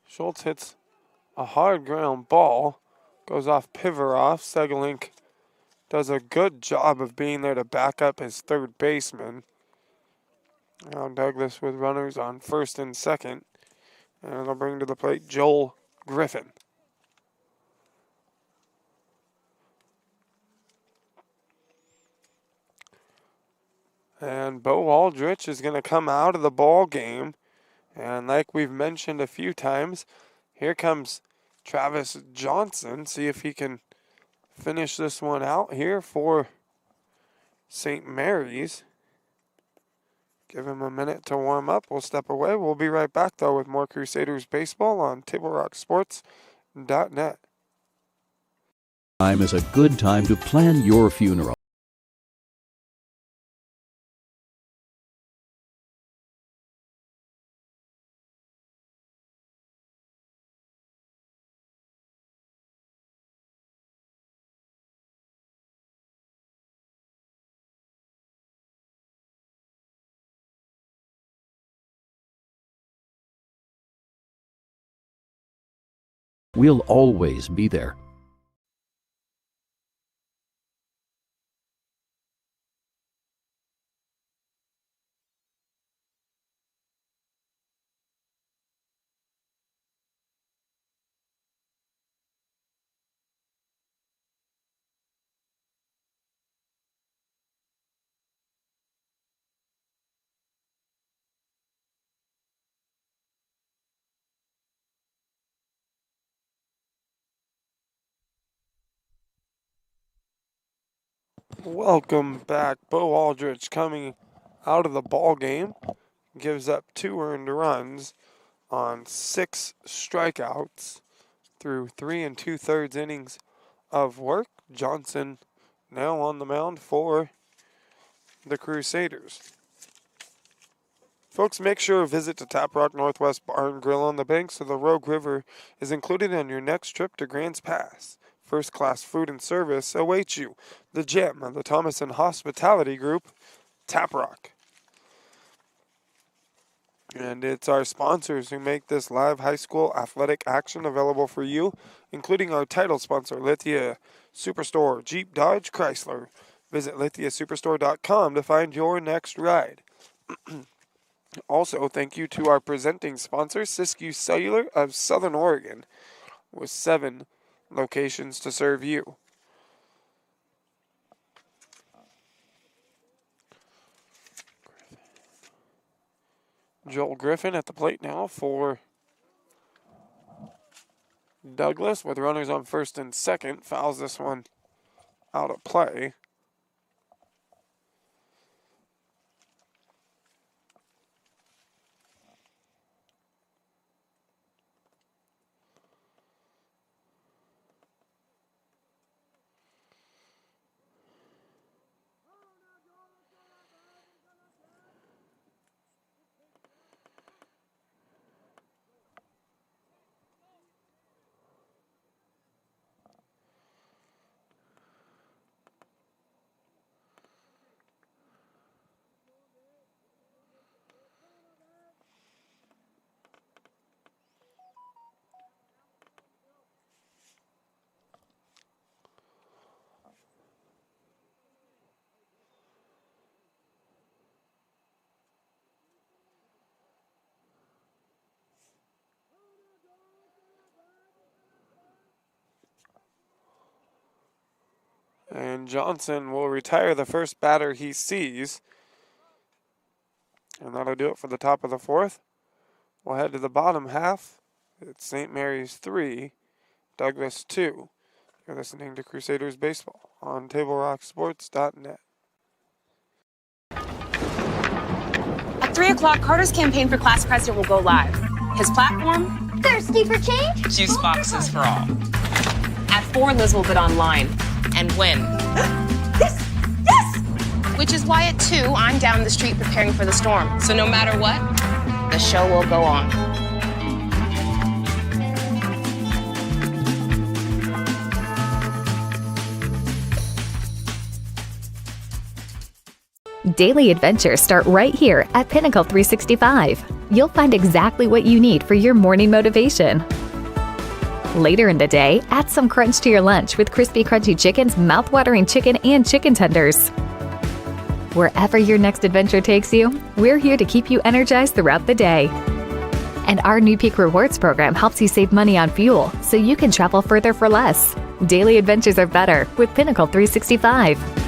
Schultz hits a hard ground ball, goes off Pivaroff. Segalink does a good job of being there to back up his third baseman. Now Douglas with runners on first and second. And it'll bring to the plate Joel Griffin. And Bo Aldrich is going to come out of the ball game. And like we've mentioned a few times, here comes Travis Johnson. See if he can finish this one out here for St. Mary's. Give him a minute to warm up. We'll step away. We'll be right back, though, with more Crusaders baseball on TableRockSports.net. Time is a good time to plan your funeral. We'll always be there. Welcome back. Bo Aldrich coming out of the ball game. Gives up 2 earned runs on 6 strikeouts through 3 2/3 innings of work. Johnson now on the mound for the Crusaders. Folks, make sure to visit the Tap Rock Northwest Bar and Grill on the banks of the Rogue River is included on your next trip to Grants Pass. First-class food and service awaits you. The gem of the Thomason Hospitality Group, Tap Rock. And it's our sponsors who make this live high school athletic action available for you, including our title sponsor, Lithia Superstore, Jeep, Dodge, Chrysler. Visit lithiasuperstore.com to find your next ride. Also, thank you to our presenting sponsor, Siskiyou Cellular of Southern Oregon, with 7 locations to serve you. Joel Griffin at the plate now for Douglas with runners on first and second. Fouls this one out of play. And Johnson will retire the first batter he sees. And that'll do it for the top of the 4th. We'll head to the bottom half. It's St. Mary's 3, Douglas 2. You're listening to Crusaders Baseball on TableRockSports.net. At 3 o'clock, Carter's campaign for class president will go live. His platform? Thirsty for change? Juice boxes for all. At 4, Liz will bid online and win. Yes! Yes! Which is why at 2, I'm down the street preparing for the storm. So no matter what, the show will go on. Daily adventures start right here at Pinnacle 365. You'll find exactly what you need for your morning motivation. Later in the day, add some crunch to your lunch with crispy, crunchy chickens, mouth-watering chicken, and chicken tenders. Wherever your next adventure takes you, we're here to keep you energized throughout the day. And our new Peak Rewards program helps you save money on fuel so you can travel further for less. Daily adventures are better with Pinnacle 365.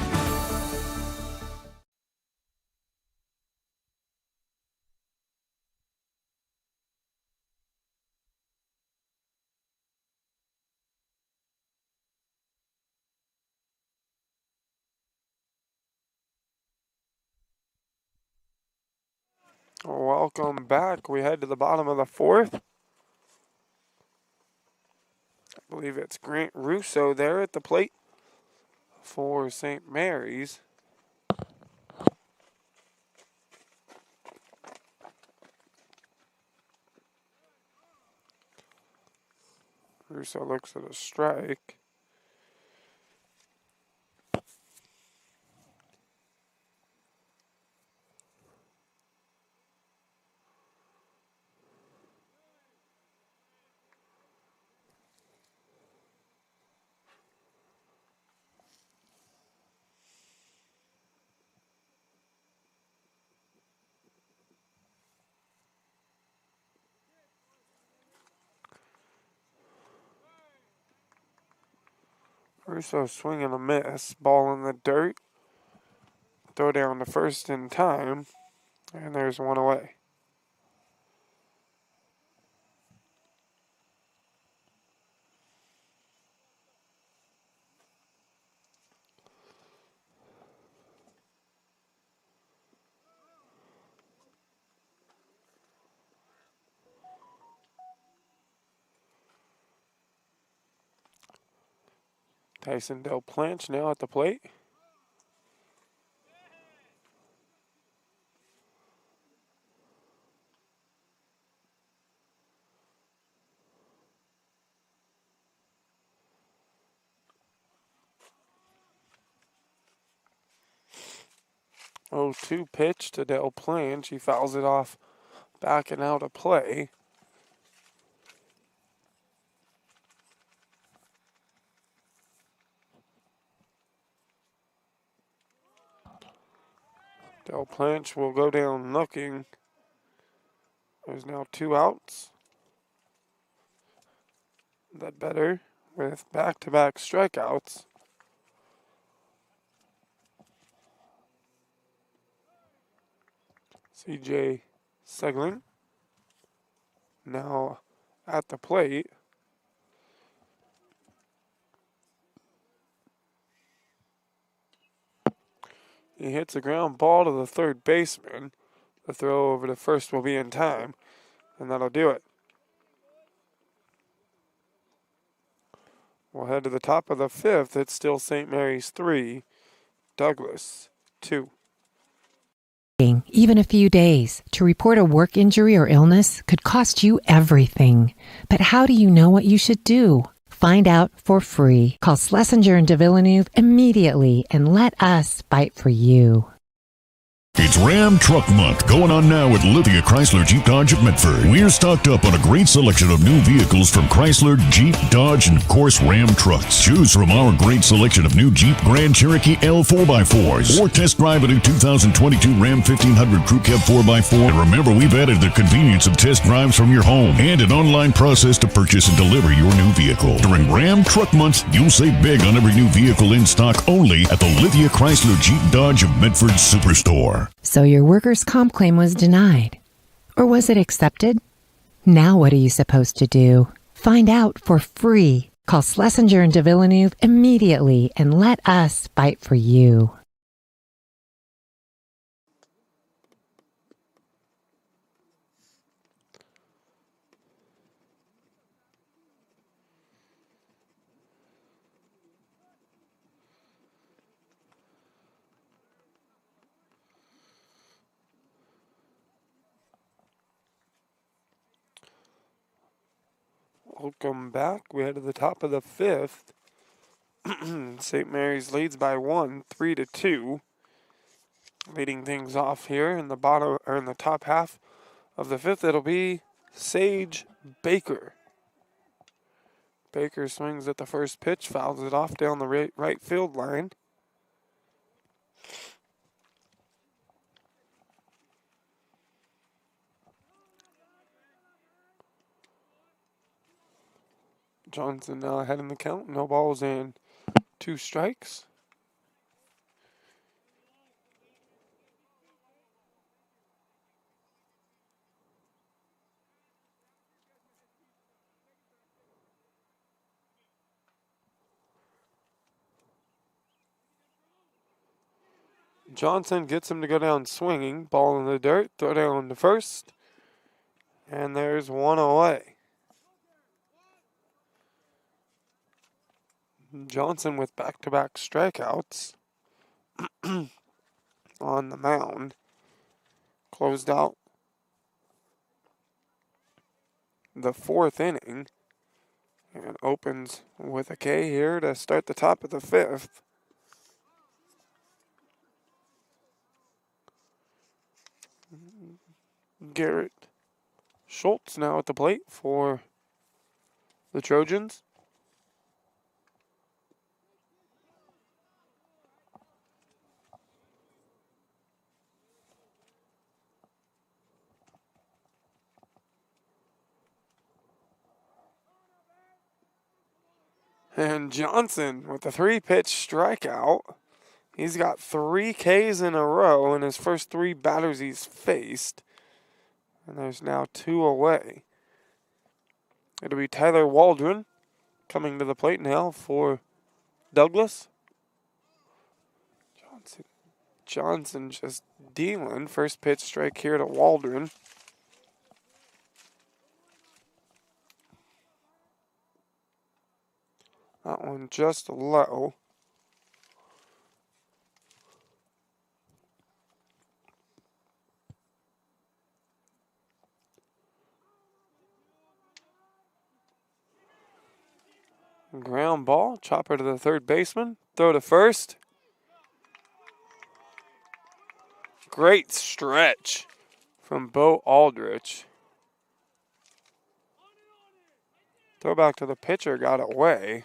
Welcome back. We head to the bottom of the 4th. I believe it's Grant Russo there at the plate for St. Mary's. Russo looks at a strike. Russo swing and a miss. Ball in the dirt. Throw down to first in time. And there's one away. Tyson Del Planche now at the plate. Oh, 2 pitch to Del Planche. He fouls it off back and out of play. Del Planche will go down looking. There's now 2 outs. That better with back-to-back strikeouts. CJ Segling now at the plate. He hits a ground ball to the third baseman. The throw over to first will be in time, and that'll do it. We'll head to the top of the 5th. It's still St. Mary's 3, Douglas 2. Even a few days to report a work injury or illness could cost you everything. But how do you know what you should do? Find out for free. Call Schlesinger and de Villeneuve immediately and let us fight for you. It's Ram Truck Month going on now at Lithia Chrysler Jeep Dodge of Medford. We're stocked up on a great selection of new vehicles from Chrysler, Jeep, Dodge, and of course Ram trucks. Choose from our great selection of new Jeep Grand Cherokee L 4x4s or test drive a new 2022 Ram 1500 Crew Cab 4x4. And remember, we've added the convenience of test drives from your home and an online process to purchase and deliver your new vehicle. During Ram Truck Month, you'll save big on every new vehicle in stock only at the Lithia Chrysler Jeep Dodge of Medford Superstore. So your workers' comp claim was denied. Or was it accepted? Now what are you supposed to do? Find out for free. Call Schlesinger and de Villeneuve immediately and let us fight for you. Welcome back. We head to the top of the fifth. St. Mary's leads by 1, 3-2. Leading things off here in the bottom or in the top half of the fifth, it'll be Sage Baker. Baker swings at the first pitch, fouls it off down the right field line. Johnson now ahead in the count. No balls and 2 strikes. Johnson gets him to go down swinging. Ball in the dirt. Throw down to first. And there's one away. Johnson with back-to-back strikeouts on the mound. Closed out the 4th inning and opens with a K here to start the top of the 5th. Garrett Schultz now at the plate for the Trojans. And Johnson with a 3-pitch strikeout. He's got 3 Ks in a row in his first 3 batters he's faced. And there's now 2 away. It'll be Tyler Waldron coming to the plate now for Douglas. Johnson just dealing. First pitch strike here to Waldron. That one just low. Ground ball, chopper to the third baseman, throw to first. Great stretch from Bo Aldrich. Throw back to the pitcher, got away.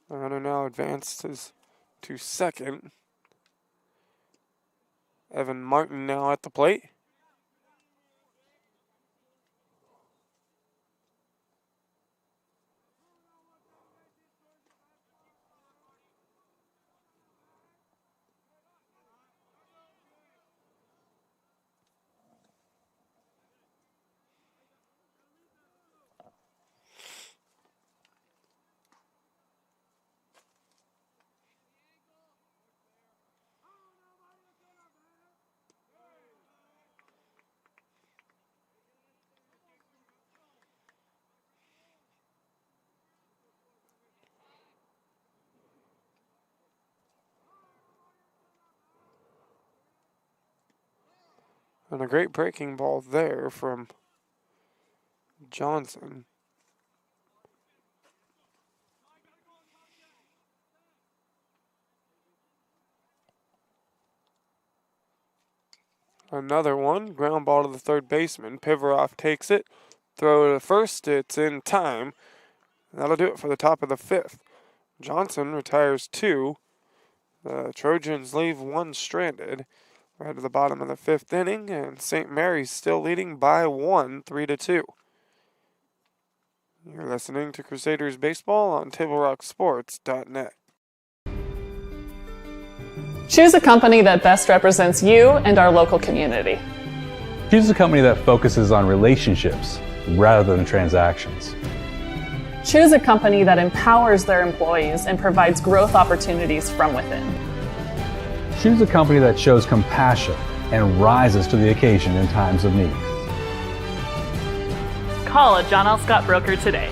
The runner now advances to second. Evan Martin now at the plate. And a great breaking ball there from Johnson. Another one, ground ball to the third baseman. Pivarov takes it, throw to first, it's in time. That'll do it for the top of the 5th. Johnson retires 2. The Trojans leave 1 stranded. Right to the bottom of the 5th inning, and St. Mary's still leading by 1, 3-2. You're listening to Crusaders Baseball on TableRockSports.net. Choose a company that best represents you and our local community. Choose a company that focuses on relationships rather than transactions. Choose a company that empowers their employees and provides growth opportunities from within. Choose a company that shows compassion and rises to the occasion in times of need. Call a John L. Scott broker today.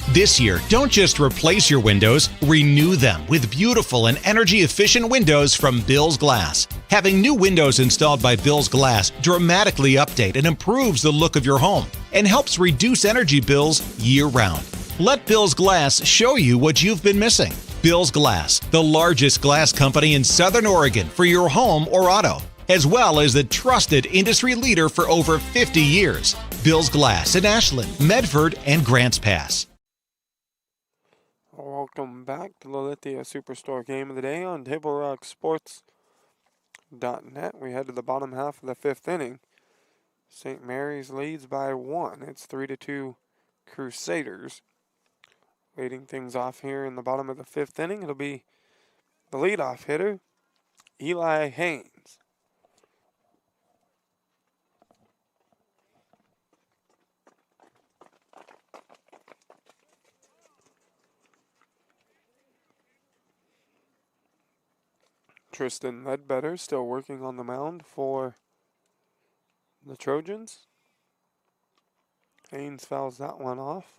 This year, don't just replace your windows, renew them with beautiful and energy-efficient windows from Bills Glass. Having new windows installed by Bills Glass dramatically update and improves the look of your home and helps reduce energy bills year-round. Let Bills Glass show you what you've been missing. Bills Glass, the largest glass company in Southern Oregon for your home or auto, as well as the trusted industry leader for over 50 years. Bills Glass in Ashland, Medford, and Grants Pass. Welcome back to the Lithia Superstore Game of the Day on TableRockSports.net. We head to the bottom half of the fifth inning. St. Mary's leads by 1. It's 3-2 Crusaders. Leading things off here in the bottom of the fifth inning, it'll be the leadoff hitter, Eli Haynes. Tristan Ledbetter still working on the mound for the Trojans. Haynes fouls that one off.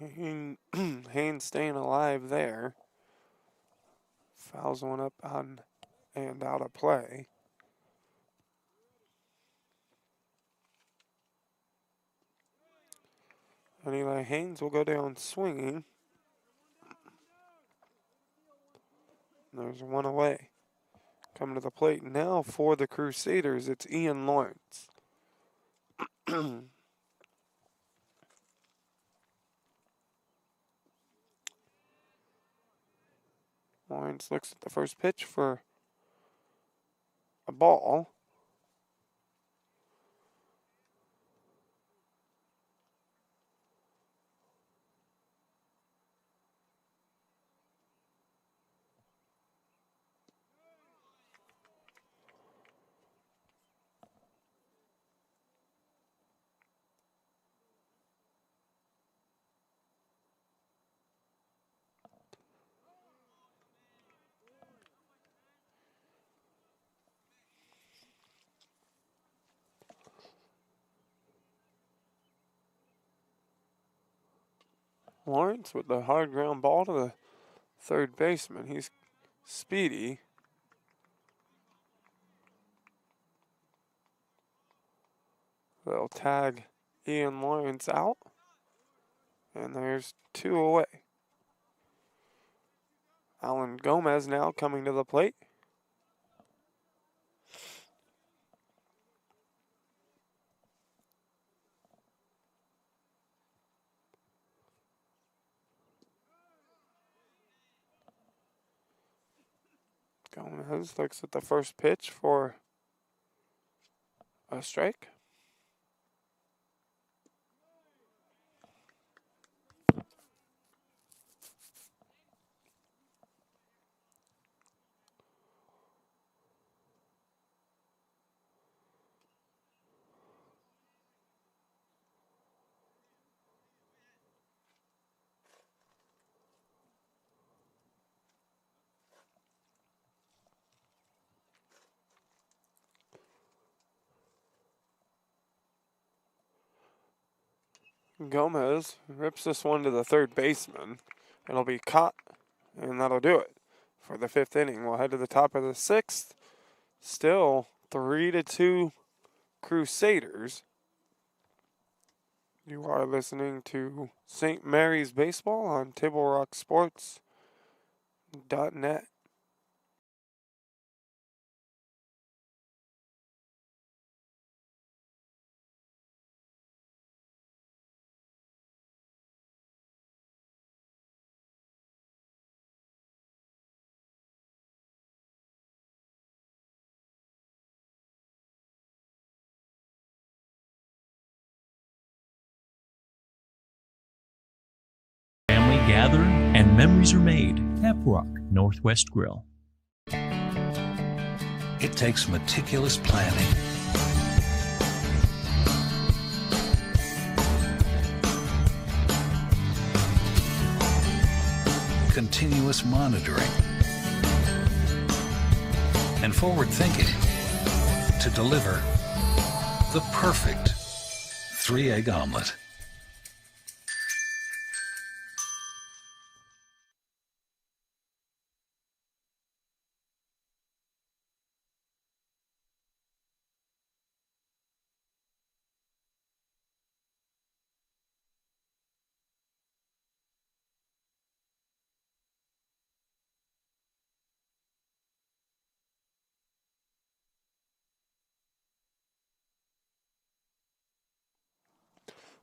Haynes staying alive there. Fouls one up on and out of play. And Eli Haynes will go down swinging. There's one away. Coming to the plate now for the Crusaders, it's Ian Lawrence. Lawrence looks at the first pitch for a ball. Lawrence with the hard ground ball to the third baseman. He's speedy. They'll tag Ian Lawrence out. And there's 2 away. Alan Gomez now coming to the plate. Gomez looks at the first pitch for a strike. Gomez rips this one to the third baseman. It'll be caught, and that'll do it for the 5th inning. We'll head to the top of the 6th. Still 3-2 Crusaders. You are listening to St. Mary's Baseball on TableRockSports.net. Family gather and memories are made. Tap Rock Northwest Grill. It takes meticulous planning, continuous monitoring, and forward thinking to deliver the perfect 3-egg omelet.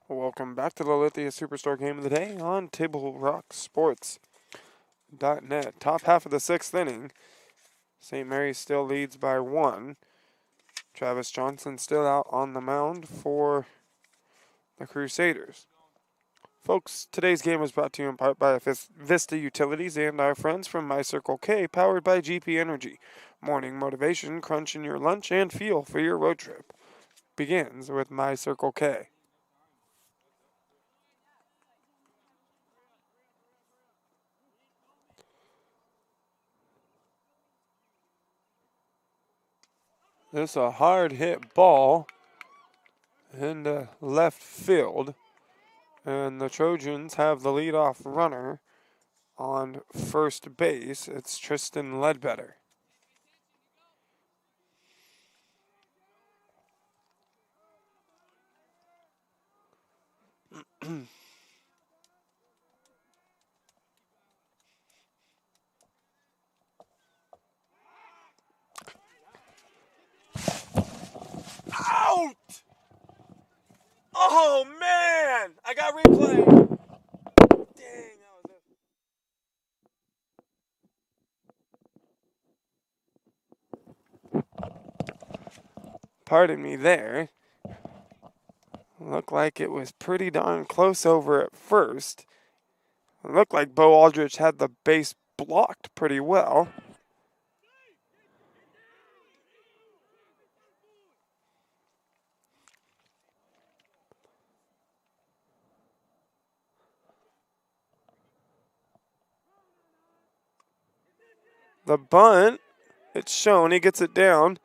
Welcome back to the Lithia Superstore Game of the Day on TableRockSports.net. Top half of the 6th inning. St. Mary's still leads by 1. Travis Johnson still out on the mound for the Crusaders. Folks, today's game was brought to you in part by Vista Utilities and our friends from My Circle K, powered by GP Energy. Morning motivation, crunch in your lunch, and fuel for your road trip begins with My Circle K. This is a hard hit ball into left field, and the Trojans have the leadoff runner on first base. It's Tristan Ledbetter. Out! Oh, man! I got replay. Dang, that was it. Pardon me there. Looked like it was pretty darn close over at first. It looked like Bo Aldrich had the base blocked pretty well. The bunt, it's shown, he gets it down.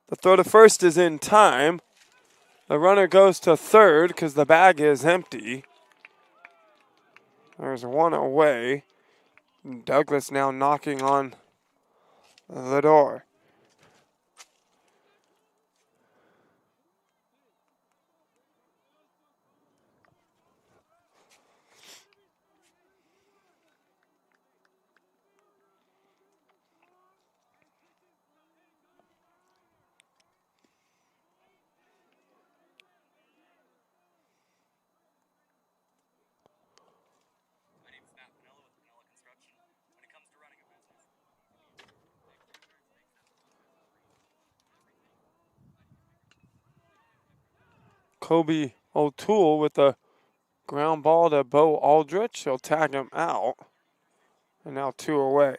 The throw to first is in time. The runner goes to third because the bag is empty. There's one away. Douglas now knocking on the door. Kobe O'Toole with a ground ball to Bo Aldrich. He'll tag him out. And now 2 away.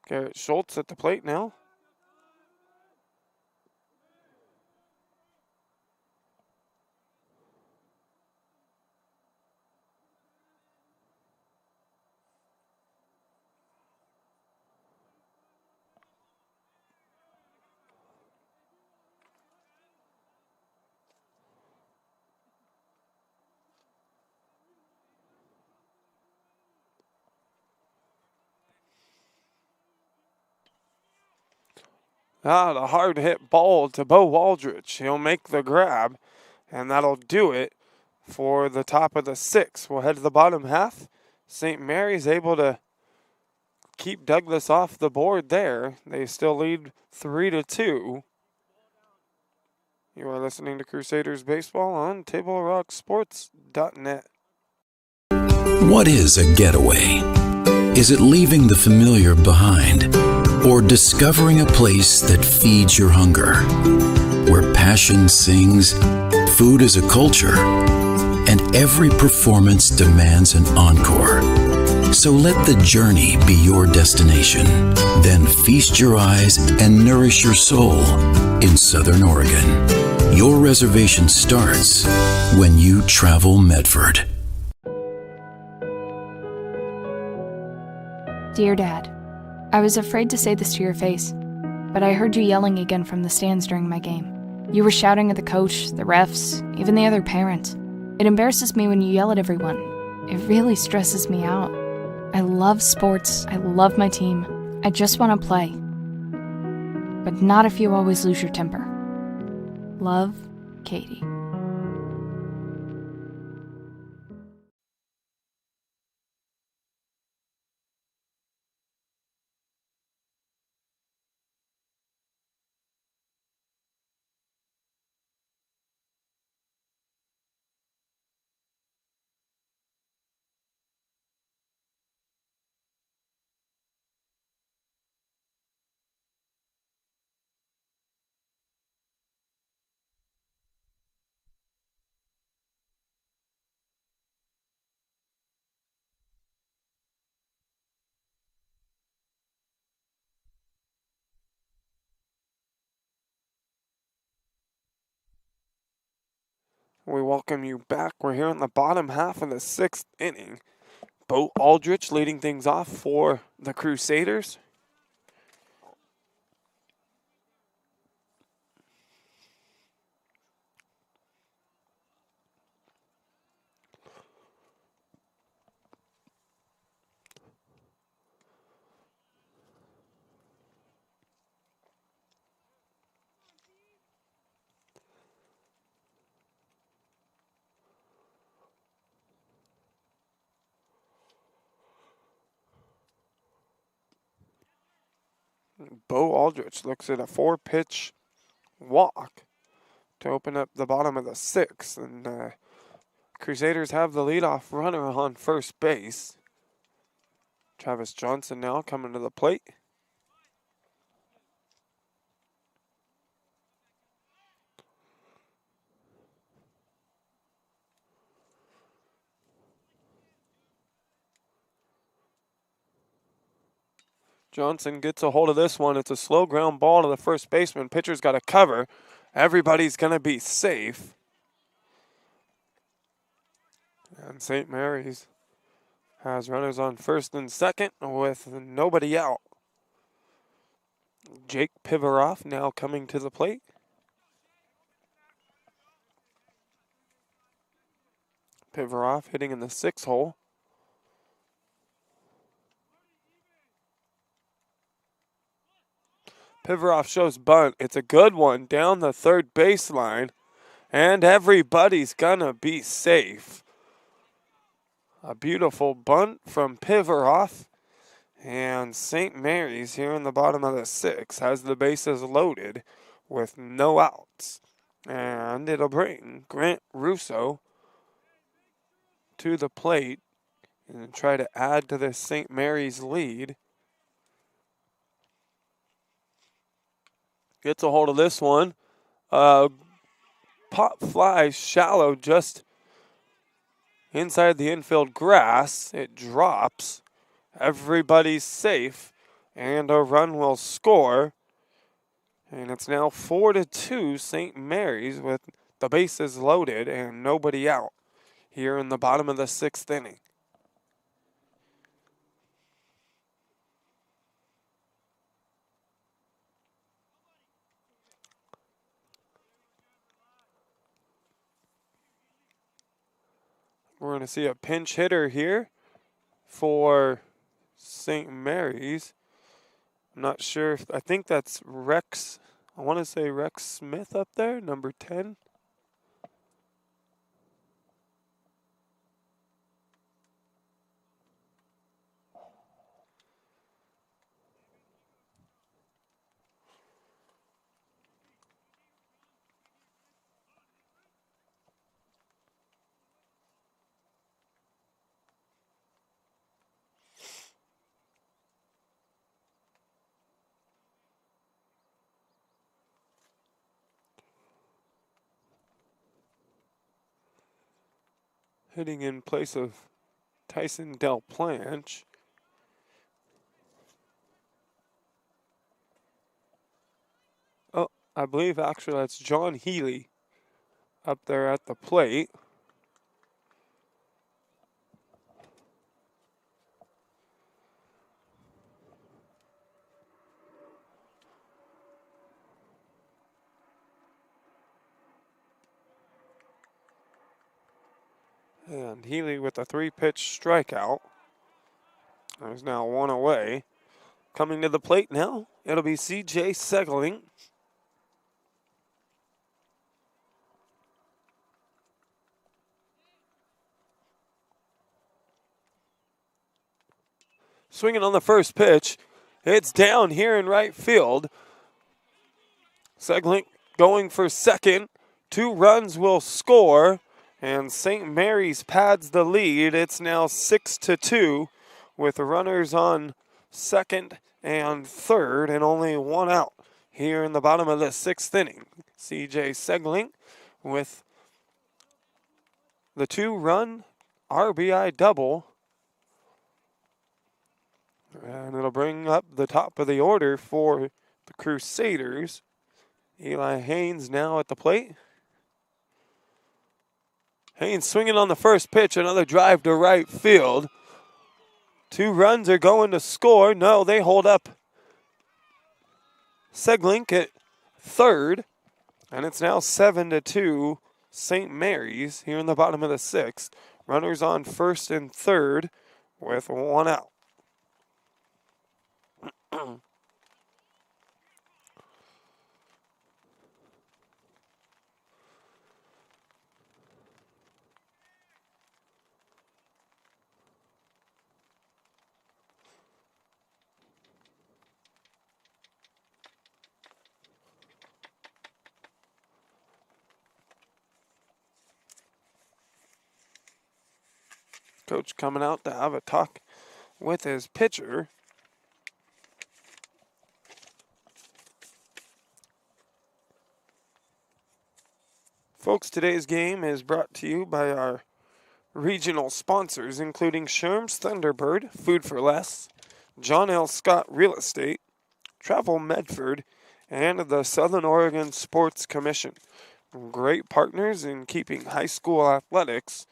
Garrett Schultz at the plate now. The hard hit ball to Bo Aldrich. He'll make the grab, and that'll do it for the top of the 6th. We'll head to the bottom half. St. Mary's able to keep Douglas off the board there. They still lead 3-2. You are listening to Crusaders Baseball on TableRockSports.net. What is a getaway? Is it leaving the familiar behind? Or discovering a place that feeds your hunger? Where passion sings, food is a culture, and every performance demands an encore. So let the journey be your destination. Then feast your eyes and nourish your soul in Southern Oregon. Your reservation starts when you travel Medford. Dear Dad, I was afraid to say this to your face, but I heard you yelling again from the stands during my game. You were shouting at the coach, the refs, even the other parents. It embarrasses me when you yell at everyone. It really stresses me out. I love sports. I love my team. I just want to play. But not if you always lose your temper. Love, Katie. We welcome you back. We're here in the bottom half of the 6th inning. Bo Aldrich leading things off for the Crusaders. Bo Aldrich looks at a 4-pitch walk to open up the bottom of the 6th. And Crusaders have the leadoff runner on first base. Travis Johnson now coming to the plate. Johnson gets a hold of this one. It's a slow ground ball to the first baseman. Pitcher's got a cover. Everybody's going to be safe. And St. Mary's has runners on first and second with nobody out. Jake Pivaroff now coming to the plate. Pivaroff hitting in the 6 hole. Pivaroff shows bunt. It's a good one down the third baseline. And everybody's gonna be safe. A beautiful bunt from Pivaroff. And St. Mary's here in the bottom of the 6th has the bases loaded with no outs. And it'll bring Grant Russo to the plate and try to add to this St. Mary's lead. Gets a hold of this one. Pop flies shallow just inside the infield grass. It drops. Everybody's safe. And a run will score. And it's now 4-2 St. Mary's with the bases loaded and nobody out here in the bottom of the 6th inning. We're going to see a pinch hitter here for St. Mary's. I'm not sure. I think that's Rex. I want to say Rex Smith up there, number 10. Hitting in place of Tyson Del Planche. Oh, I believe actually that's John Healy up there at the plate. And Healy with a 3-pitch strikeout. There's now one away. Coming to the plate now, it'll be C.J. Segling. Swinging on the first pitch. It's down here in right field. Segling going for second. 2 runs will score. And St. Mary's pads the lead. It's now 6-2 with runners on second and third and only 1 out here in the bottom of the 6th inning. C.J. Segling with the 2-run RBI double. And it'll bring up the top of the order for the Crusaders. Eli Haynes now at the plate. Haynes swinging on the first pitch, another drive to right field. 2 runs are going to score. No, they hold up Segling at third. And it's now 7-2 St. Mary's here in the bottom of the 6th. Runners on first and third with 1 out. Coach coming out to have a talk with his pitcher. Folks, today's game is brought to you by our regional sponsors, including Sherm's Thunderbird, Food for Less, John L. Scott Real Estate, Travel Medford, and the Southern Oregon Sports Commission. Great partners in keeping high school athletics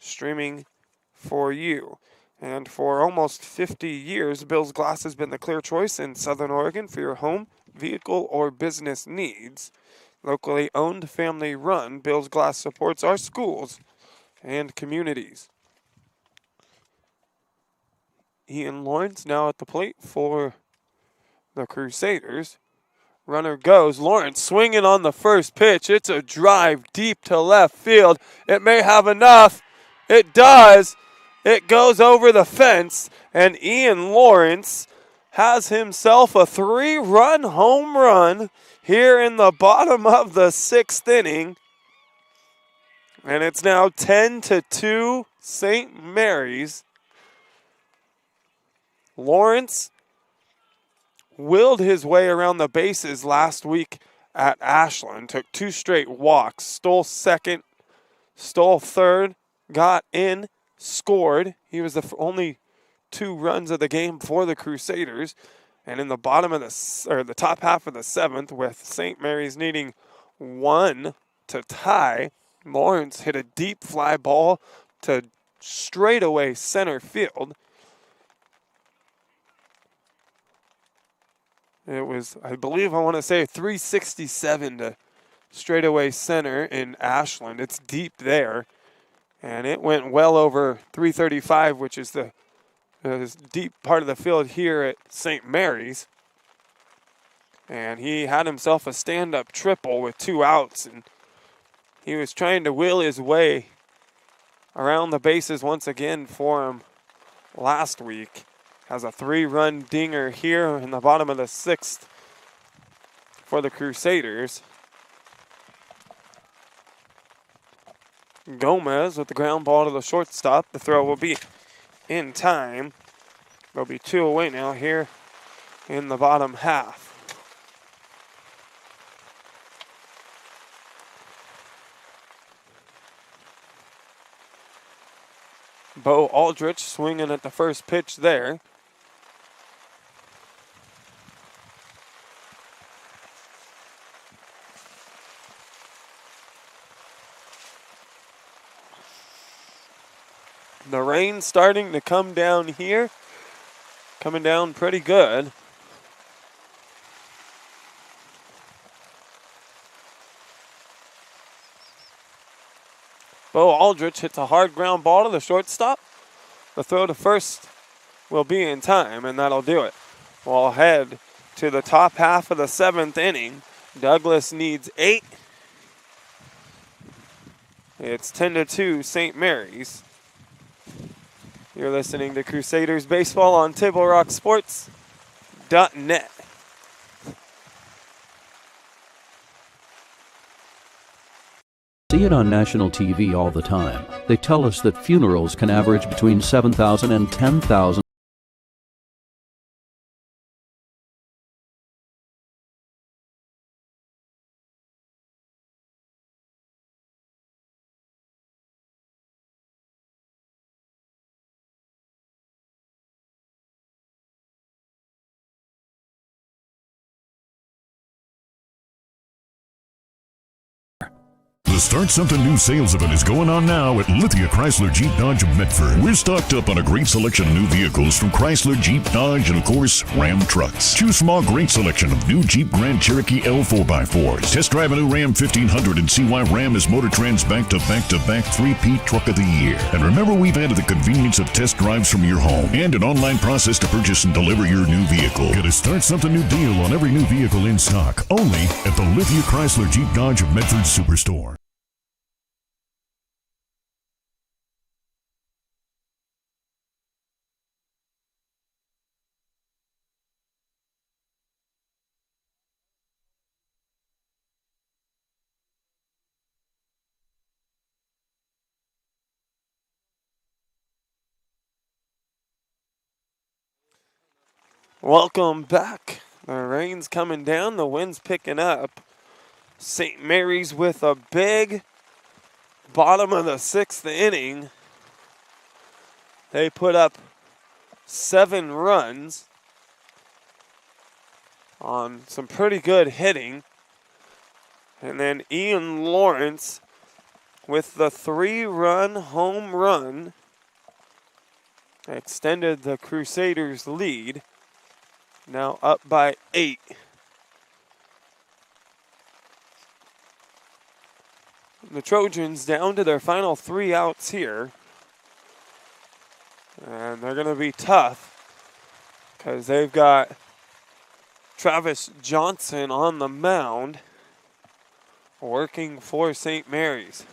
streaming for you. And for almost 50 years, Bill's Glass has been the clear choice in Southern Oregon for your home, vehicle, or business needs. Locally owned, family run, Bill's Glass supports our schools and communities. Ian Lawrence now at the plate for the Crusaders. Runner goes. Lawrence swinging on the first pitch. It's a drive deep to left field. It may have enough. It does. It goes over the fence, and Ian Lawrence has himself a 3-run home run here in the bottom of the 6th inning. And it's now 10-2 St. Mary's. Lawrence willed his way around the bases last week at Ashland. Took 2 straight walks. Stole second, stole third, got in, scored. He was the only 2 runs of the game for the Crusaders. And in the bottom of the top half of the 7th, with St. Mary's needing 1 to tie, Lawrence hit a deep fly ball to straightaway center field. It was, I want to say 367 to straightaway center in Ashland. It's deep there. And it went well over 335, which is the deep part of the field here at St. Mary's. And he had himself a stand-up triple with 2 outs, and he was trying to will his way around the bases once again for him last week. Has a 3-run dinger here in the bottom of the 6th for the Crusaders. Gomez with the ground ball to the shortstop. The throw will be in time. There'll be 2 away now here in the bottom half. Bo Aldrich swinging at the first pitch there. The rain starting to come down here. Coming down pretty good. Bo Aldrich hits a hard ground ball to the shortstop. The throw to first will be in time, and that'll do it. We'll head to the top half of the 7th inning. Douglas needs 8. It's 10-2 St. Mary's. You're listening to Crusaders Baseball on TableRockSports.net. See it on national TV all the time. They tell us that funerals can average between 7,000 and 10,000. The Start Something New sales event is going on now at Lithia Chrysler Jeep Dodge of Medford. We're stocked up on a great selection of new vehicles from Chrysler, Jeep, Dodge, and of course, Ram trucks. Choose from our great selection of new Jeep Grand Cherokee L 4x4s. Test drive a new Ram 1500 and see why Ram is Motor Trend's back-to-back-to-back 3P Truck of the Year. And remember, we've added the convenience of test drives from your home and an online process to purchase and deliver your new vehicle. Get a Start Something New deal on every new vehicle in stock, only at the Lithia Chrysler Jeep Dodge of Medford Superstore. Welcome back. The rain's coming down, the wind's picking up. St. Mary's with a big bottom of the 6th inning. They put up 7 runs on some pretty good hitting. And then Ian Lawrence with the 3-run home run extended the Crusaders' lead. Now up by 8. The Trojans down to their final 3 outs here. And they're going to be tough because they've got Travis Johnson on the mound working for St. Mary's.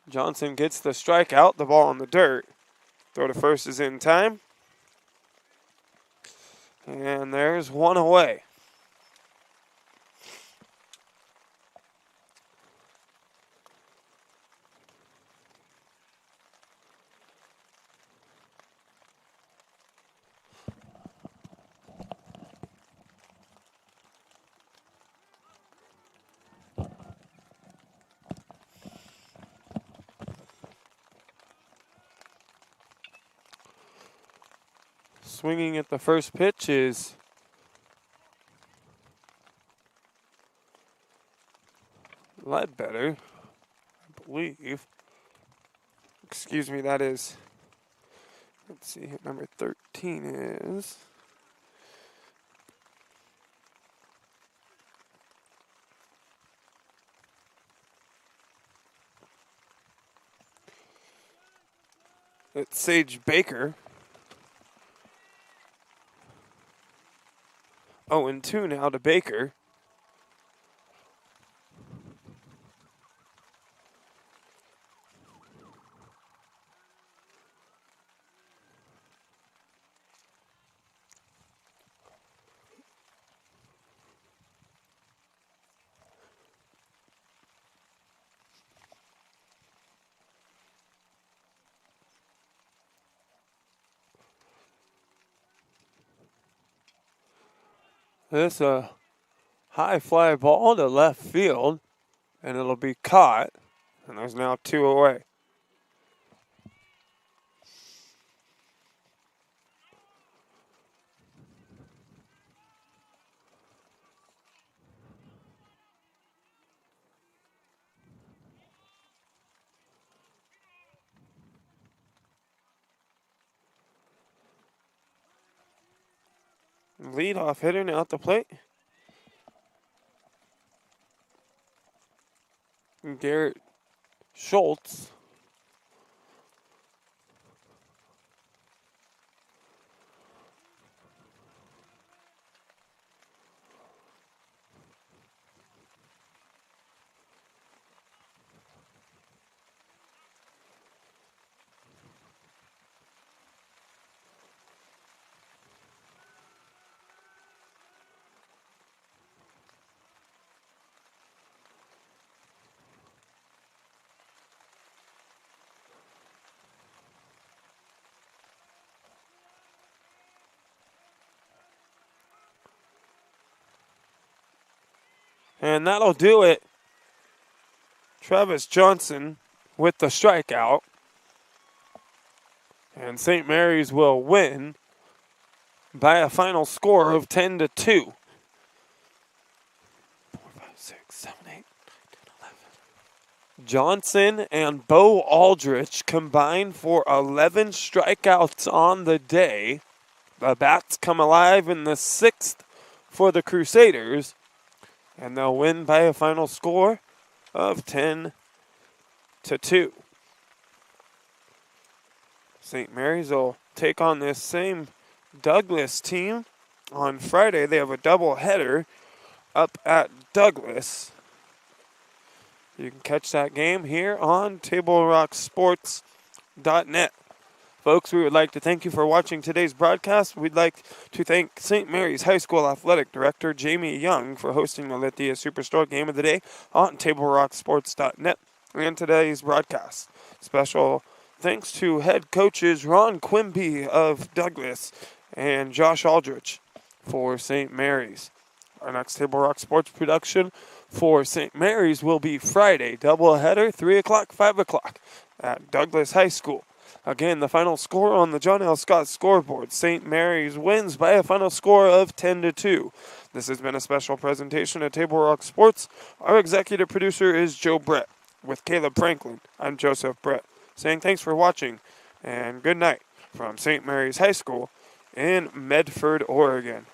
Johnson gets the strikeout, the ball in the dirt. Throw to first is in time. And there's 1 away. Swinging at the first pitch is Ledbetter, I believe. Excuse me, that is, let's see, number 13 is It's Sage Baker. 0-2 now to Baker. This high fly ball to left field, and it'll be caught, and there's now 2 away. Leadoff hitter now at the plate. Garrett Schultz. And that'll do it. Travis Johnson with the strikeout. And St. Mary's will win by a final score of 10-2. 4, 5, 6, 7, 8, 9, 10, 11. Johnson and Bo Aldrich combined for 11 strikeouts on the day. The bats come alive in the 6th for the Crusaders. And they'll win by a final score of 10-2. St. Mary's will take on this same Douglas team on Friday. They have a doubleheader up at Douglas. You can catch that game here on TableRockSports.net. Folks, we would like to thank you for watching today's broadcast. We'd like to thank St. Mary's High School Athletic Director Jamie Young for hosting the Lithia Superstore Game of the Day on TableRockSports.net and today's broadcast. Special thanks to head coaches Ron Quimby of Douglas and Josh Aldrich for St. Mary's. Our next Table Rock Sports production for St. Mary's will be Friday, doubleheader, 3 o'clock, 5 o'clock at Douglas High School. Again, the final score on the John L. Scott scoreboard. St. Mary's wins by a final score of 10-2. This has been a special presentation of Table Rock Sports. Our executive producer is Joe Brett. With Caleb Franklin, I'm Joseph Brett, saying thanks for watching and good night from St. Mary's High School in Medford, Oregon.